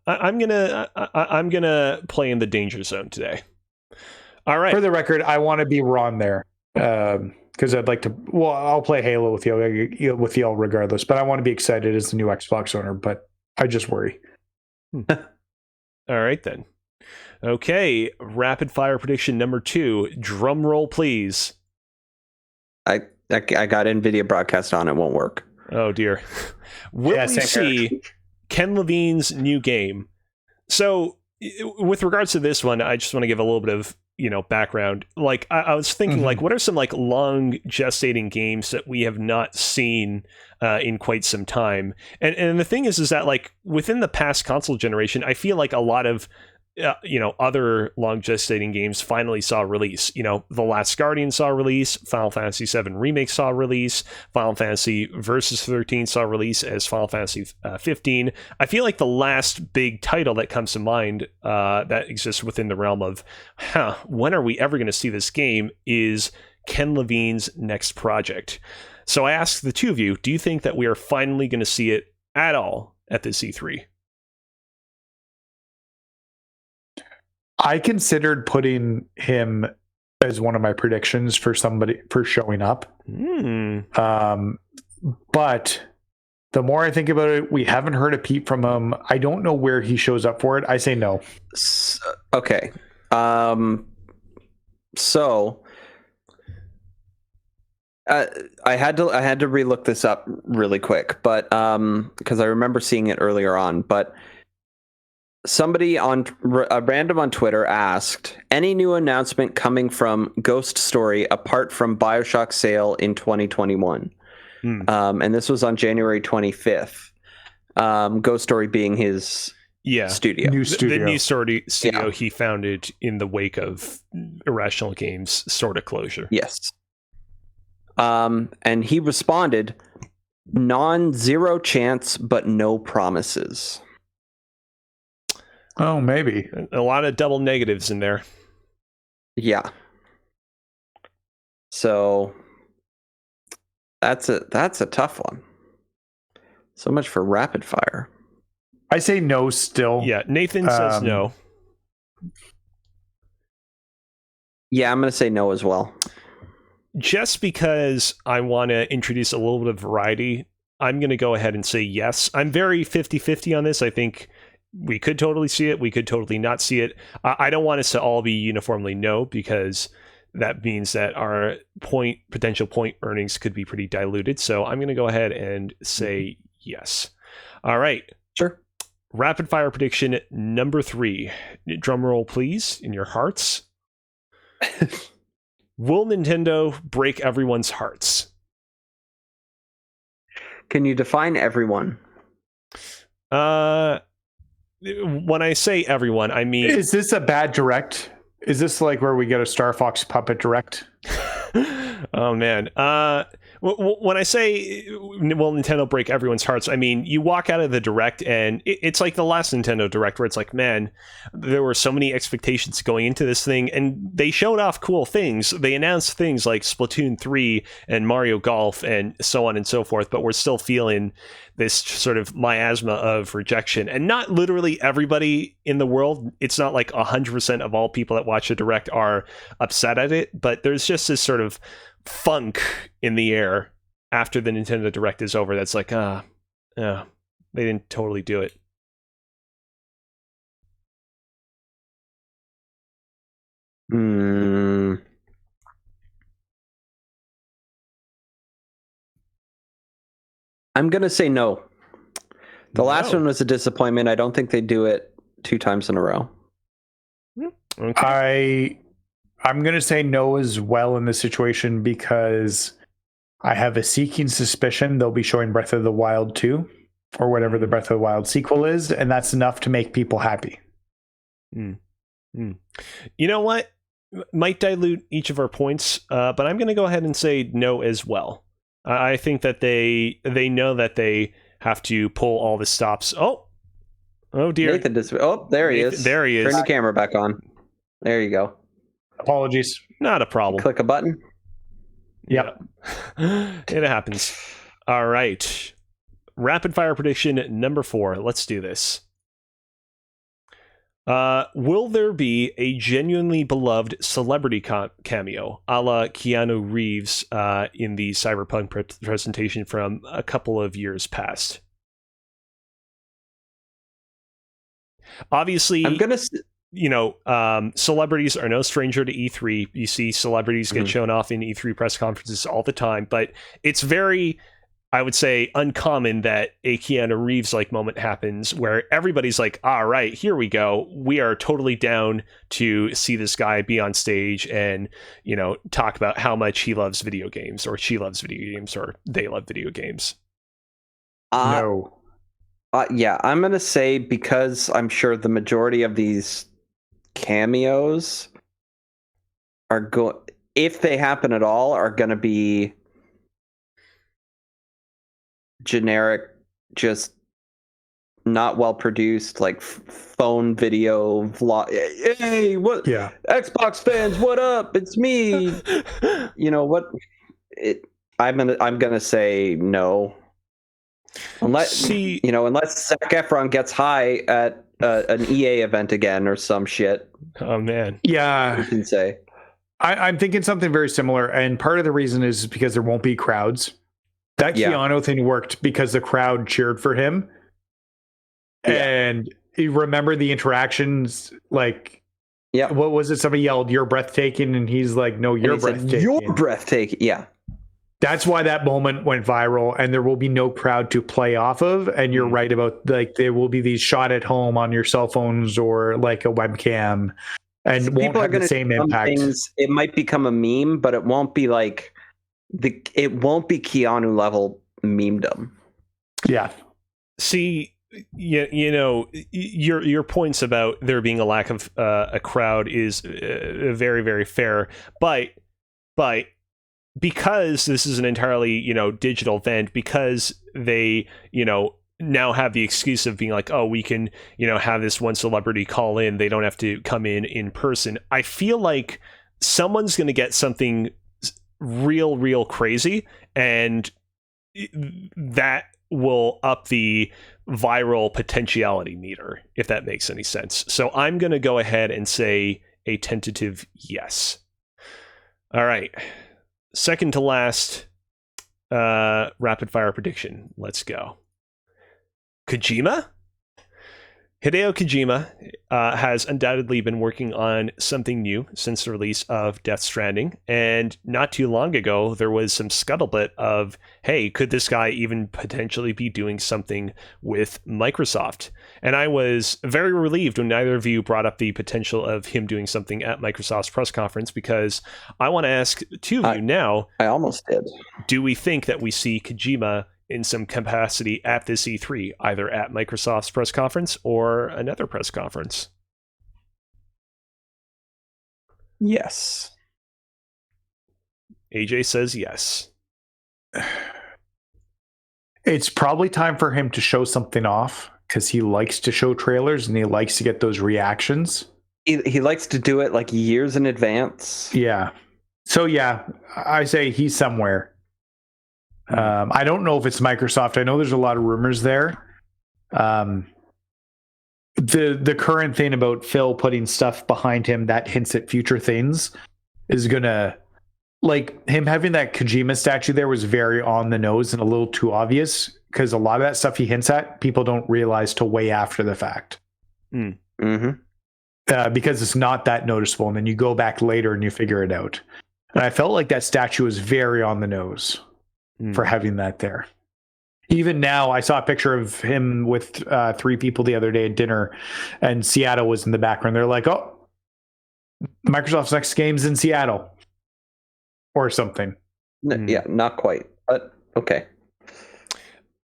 I'm going to play in the danger zone today. All right. For the record, I want to be wrong there because I'd like to. Well, I'll play Halo with y'all regardless. But I want to be excited as the new Xbox owner. But I just worry. All right then. Okay, rapid fire prediction number 2. Drum roll, please. I got NVIDIA broadcast on. It won't work. Oh dear. Will we see Ken Levine's new game? So, with regards to this one, I just want to give a little bit of background. Like, I was thinking, like, what are some like long gestating games that we have not seen in quite some time? And the thing is that like within the past console generation, I feel like a lot of other long gestating games finally saw release. The Last Guardian saw release, Final Fantasy VII Remake saw release, Final Fantasy Versus 13 saw release as Final Fantasy 15. I feel like the last big title that comes to mind that exists within the realm of, when are we ever going to see this game, is Ken Levine's next project. So I ask the two of you, do you think that we are finally going to see it at all at this E3? I considered putting him as one of my predictions for showing up. But the more I think about it, we haven't heard a peep from him. I don't know where he shows up for it. I say no. Okay. So I had to relook this up really quick, but because I remember seeing it earlier on, but somebody on a random on Twitter asked, any new announcement coming from Ghost Story apart from BioShock sale in 2021? And this was on January 25th. Ghost Story being his studio. New studio. The new studio he founded in the wake of Irrational Games sort of closure. Yes. And he responded, non-zero chance, but no promises. Oh, maybe. A lot of double negatives in there. Yeah. So that's a tough one. So much for rapid fire. I say no still. Yeah, Nathan says no. Yeah, I'm going to say no as well. Just because I want to introduce a little bit of variety, I'm going to go ahead and say yes. I'm very 50-50 on this. I think we could totally see it. We could totally not see it. I don't want us to all be uniformly no, because that means that our potential point earnings could be pretty diluted. So I'm going to go ahead and say yes. All right. Sure. Rapid fire prediction number 3. Drum roll, please, in your hearts. Will Nintendo break everyone's hearts? Can you define everyone? When I say everyone, I mean... Is this a bad direct? Is this like where we get a Star Fox puppet direct? Oh, man. When I say, will Nintendo break everyone's hearts, I mean, you walk out of the Direct and it's like the last Nintendo Direct where it's like, man, there were so many expectations going into this thing, and they showed off cool things. They announced things like Splatoon 3 and Mario Golf and so on and so forth, but we're still feeling this sort of miasma of rejection. And not literally everybody in the world. It's not like 100% of all people that watch the Direct are upset at it, but there's just this sort of funk in the air after the Nintendo Direct is over that's like, they didn't totally do it. I'm going to say no. The last one was a disappointment. I don't think they do it 2 times in a row. Okay. I'm going to say no as well in this situation because I have a seeking suspicion they'll be showing Breath of the Wild 2 or whatever the Breath of the Wild sequel is, and that's enough to make people happy. You know what? Might dilute each of our points, but I'm going to go ahead and say no as well. I think that they know that they have to pull all the stops. Oh dear. Nathan there he is. There he is. Turn your camera back on. There you go. Apologies. Not a problem. Click a button. Yep. It happens. All right. Rapid fire prediction number 4. Let's do this. Will there be a genuinely beloved celebrity cameo a la Keanu Reeves in the Cyberpunk presentation from a couple of years past? Obviously, I'm gonna. Celebrities are no stranger to E3. You see celebrities get shown off in E3 press conferences all the time, but it's very, I would say, uncommon that a Keanu Reeves like moment happens where everybody's like, all right, here we go. We are totally down to see this guy be on stage and, talk about how much he loves video games or she loves video games or they love video games. No. Yeah, I'm going to say, because I'm sure the majority of these cameos are if they happen at all, are going to be generic, just not well produced, like phone video vlog. Hey, what? Yeah. Xbox fans, what up? It's me. What? I'm gonna say no. Unless Zac Efron gets high at an EA event again or some shit. Oh man. Yeah. You can say. I'm thinking something very similar, and part of the reason is because there won't be crowds. That Keanu thing worked because the crowd cheered for him. Yeah. And you remember the interactions, like, what was it? Somebody yelled, "You're breathtaking," and he's like, "No, you're breathtaking." You're breathtaking. Yeah. That's why that moment went viral, and there will be no crowd to play off of. And you're right about, like, there will be these shot at home on your cell phones or like a webcam, and so won't have the same impact. It might become a meme, but it won't be like it won't be Keanu level memedom. Yeah. See, your points about there being a lack of a crowd is very, very fair, but because this is an entirely digital event, because they now have the excuse of being like, oh, we can have this one celebrity call in, they don't have to come in person. I feel like someone's going to get something real crazy, and that will up the viral potentiality meter, if that makes any sense. So I'm going to go ahead and say a tentative yes. All right. Second to last rapid fire prediction. Let's go. Kojima? Hideo Kojima has undoubtedly been working on something new since the release of Death Stranding, and not too long ago there was some scuttlebutt of, hey, could this guy even potentially be doing something with Microsoft? And I was very relieved when neither of you brought up the potential of him doing something at Microsoft's press conference, because I want to ask two of you now, I almost did. do we think that we see Kojima in some capacity at this E3, either at Microsoft's press conference or another press conference? Yes. AJ says yes. It's probably time for him to show something off, because he likes to show trailers and he likes to get those reactions. He likes to do it like years in advance. Yeah. So yeah, I say he's somewhere. I don't know if it's Microsoft. I know there's a lot of rumors there. The current thing about Phil putting stuff behind him that hints at future things is gonna, like, him having that Kojima statue there was very on the nose and a little too obvious, because a lot of that stuff he hints at, people don't realize till way after the fact. Mm-hmm. Because it's not that noticeable, and then you go back later and you figure it out. And I felt like that statue was very on the nose for having that there. Even now, I saw a picture of him with 3 people the other day at dinner, and Seattle was in the background. They're like, oh, Microsoft's next game's in Seattle or something. Yeah, not quite, but okay.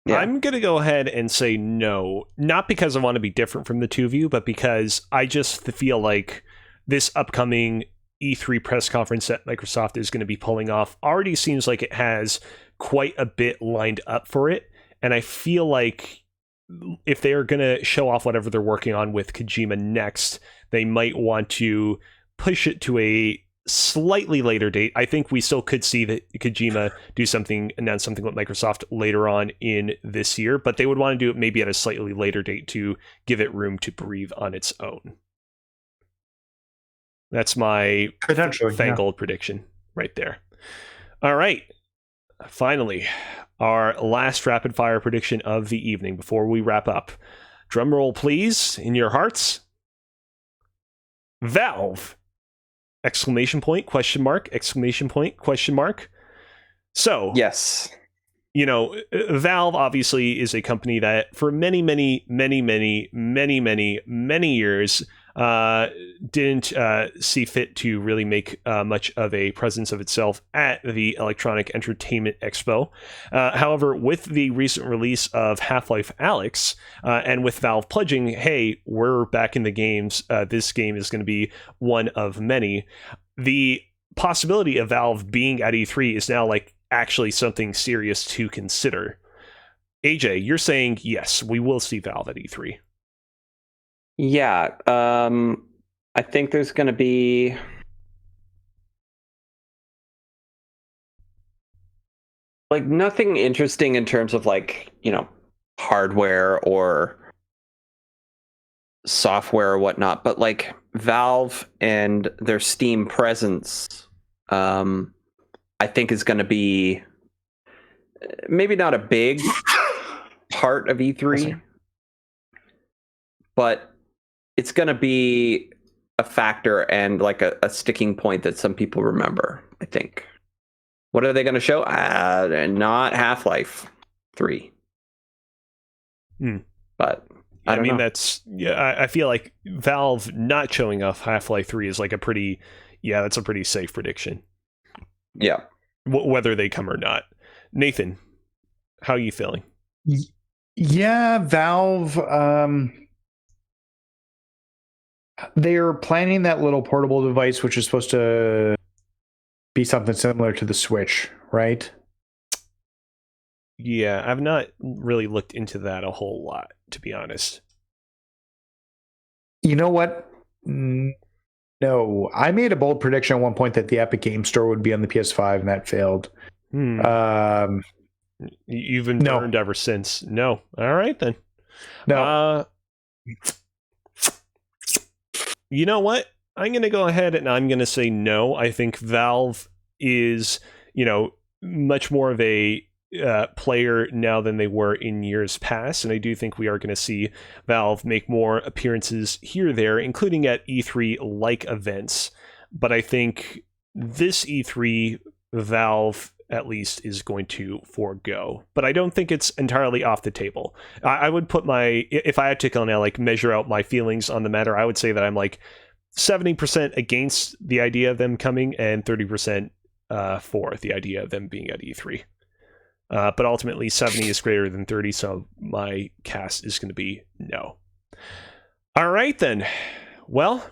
Yeah. I'm going to go ahead and say no, not because I want to be different from the two of you, but because I just feel like this upcoming E3 press conference that Microsoft is going to be pulling off already seems like it has quite a bit lined up for it. And I feel like if they are going to show off whatever they're working on with Kojima next, they might want to push it to a slightly later date. I think we still could see that Kojima announce something with Microsoft later on in this year, but they would want to do it maybe at a slightly later date to give it room to breathe on its own. That's my Fangold prediction right there. All right. Finally, our last rapid fire prediction of the evening before we wrap up. Drum roll, please, in your hearts. Valve! Exclamation point, question mark, exclamation point, question mark. So, yes. You know, Valve obviously is a company that for many years didn't see fit to really make much of a presence of itself at the Electronic Entertainment Expo. However, with the recent release of Half-Life Alyx, and with Valve pledging, hey, we're back in the games, this game is going to be one of many, the possibility of Valve being at E3 is now like actually something serious to consider. AJ, you're saying yes, we will see Valve at E3. Yeah, I think there's going to be like nothing interesting in terms of like, you know, hardware or software or whatnot, but like Valve and their Steam presence, I think is going to be maybe not a big part of E3, but it's going to be a factor and like a sticking point that some people remember, I think. What are they going to show? Not Half-Life 3. But I mean, that's, yeah, I feel like Valve not showing off Half-Life 3 is like that's a pretty safe prediction. Yeah. Whether they come or not. Nathan, how are you feeling? Yeah, Valve, they're planning that little portable device, which is supposed to be something similar to the Switch, right? Yeah, I've not really looked into that a whole lot, to be honest. You know what? No, I made a bold prediction at one point that the Epic Game Store would be on the PS5, and that failed. You've been burned ever since. No. All right, then. No. You know what? I'm going to go ahead and I'm going to say no. I think Valve is, much more of a player now than they were in years past, and I do think we are going to see Valve make more appearances here or there, including at E3-like events. But I think this E3, Valve at least is going to forego. But I don't think it's entirely off the table. I would put if I had to kind of like measure out my feelings on the matter, I would say that I'm like 70% against the idea of them coming and 30% for the idea of them being at E3. But ultimately 70 is greater than 30, so my cast is going to be no. All right then. Well,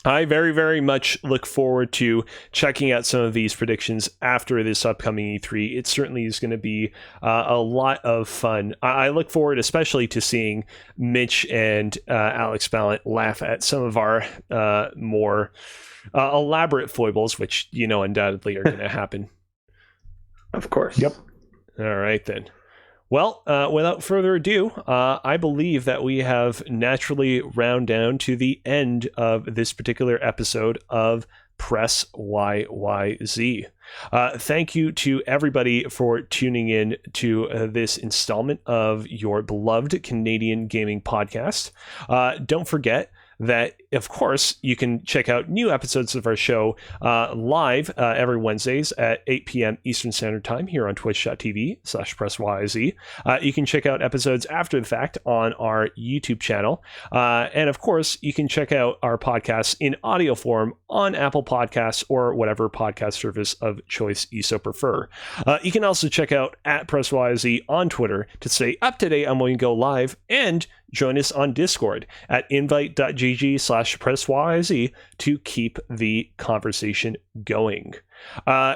I very, very much look forward to checking out some of these predictions after this upcoming E3. It certainly is going to be a lot of fun. I look forward especially to seeing Mitch and Alex Ballant laugh at some of our more elaborate foibles, which, undoubtedly are going to happen. Of course. Yep. All right, then. Well, without further ado, I believe that we have naturally round down to the end of this particular episode of Press YYZ. Thank you to everybody for tuning in to this installment of your beloved Canadian gaming podcast. Don't forget that, of course, you can check out new episodes of our show live every Wednesdays at 8 p.m. Eastern Standard Time here on twitch.tv/PressYYZ. You can check out episodes after the fact on our YouTube channel. And, of course, you can check out our podcasts in audio form on Apple Podcasts or whatever podcast service of choice you so prefer. You can also check out @PressYYZ on Twitter to stay up to date on when we go live, and join us on Discord at invite.gg/PressYYZ to keep the conversation going.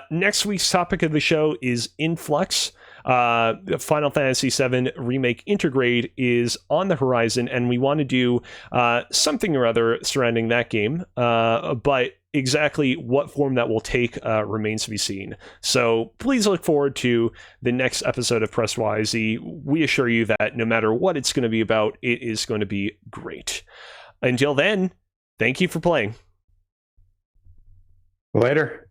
Next week's topic of the show is Influx. Final Fantasy VII Remake Intergrade is on the horizon, and we want to do something or other surrounding that game, but exactly what form that will take remains to be seen. So please look forward to the next episode of Press YYZ. We assure you that no matter what it's going to be about, it is going to be great. Until then, thank you for playing. Later.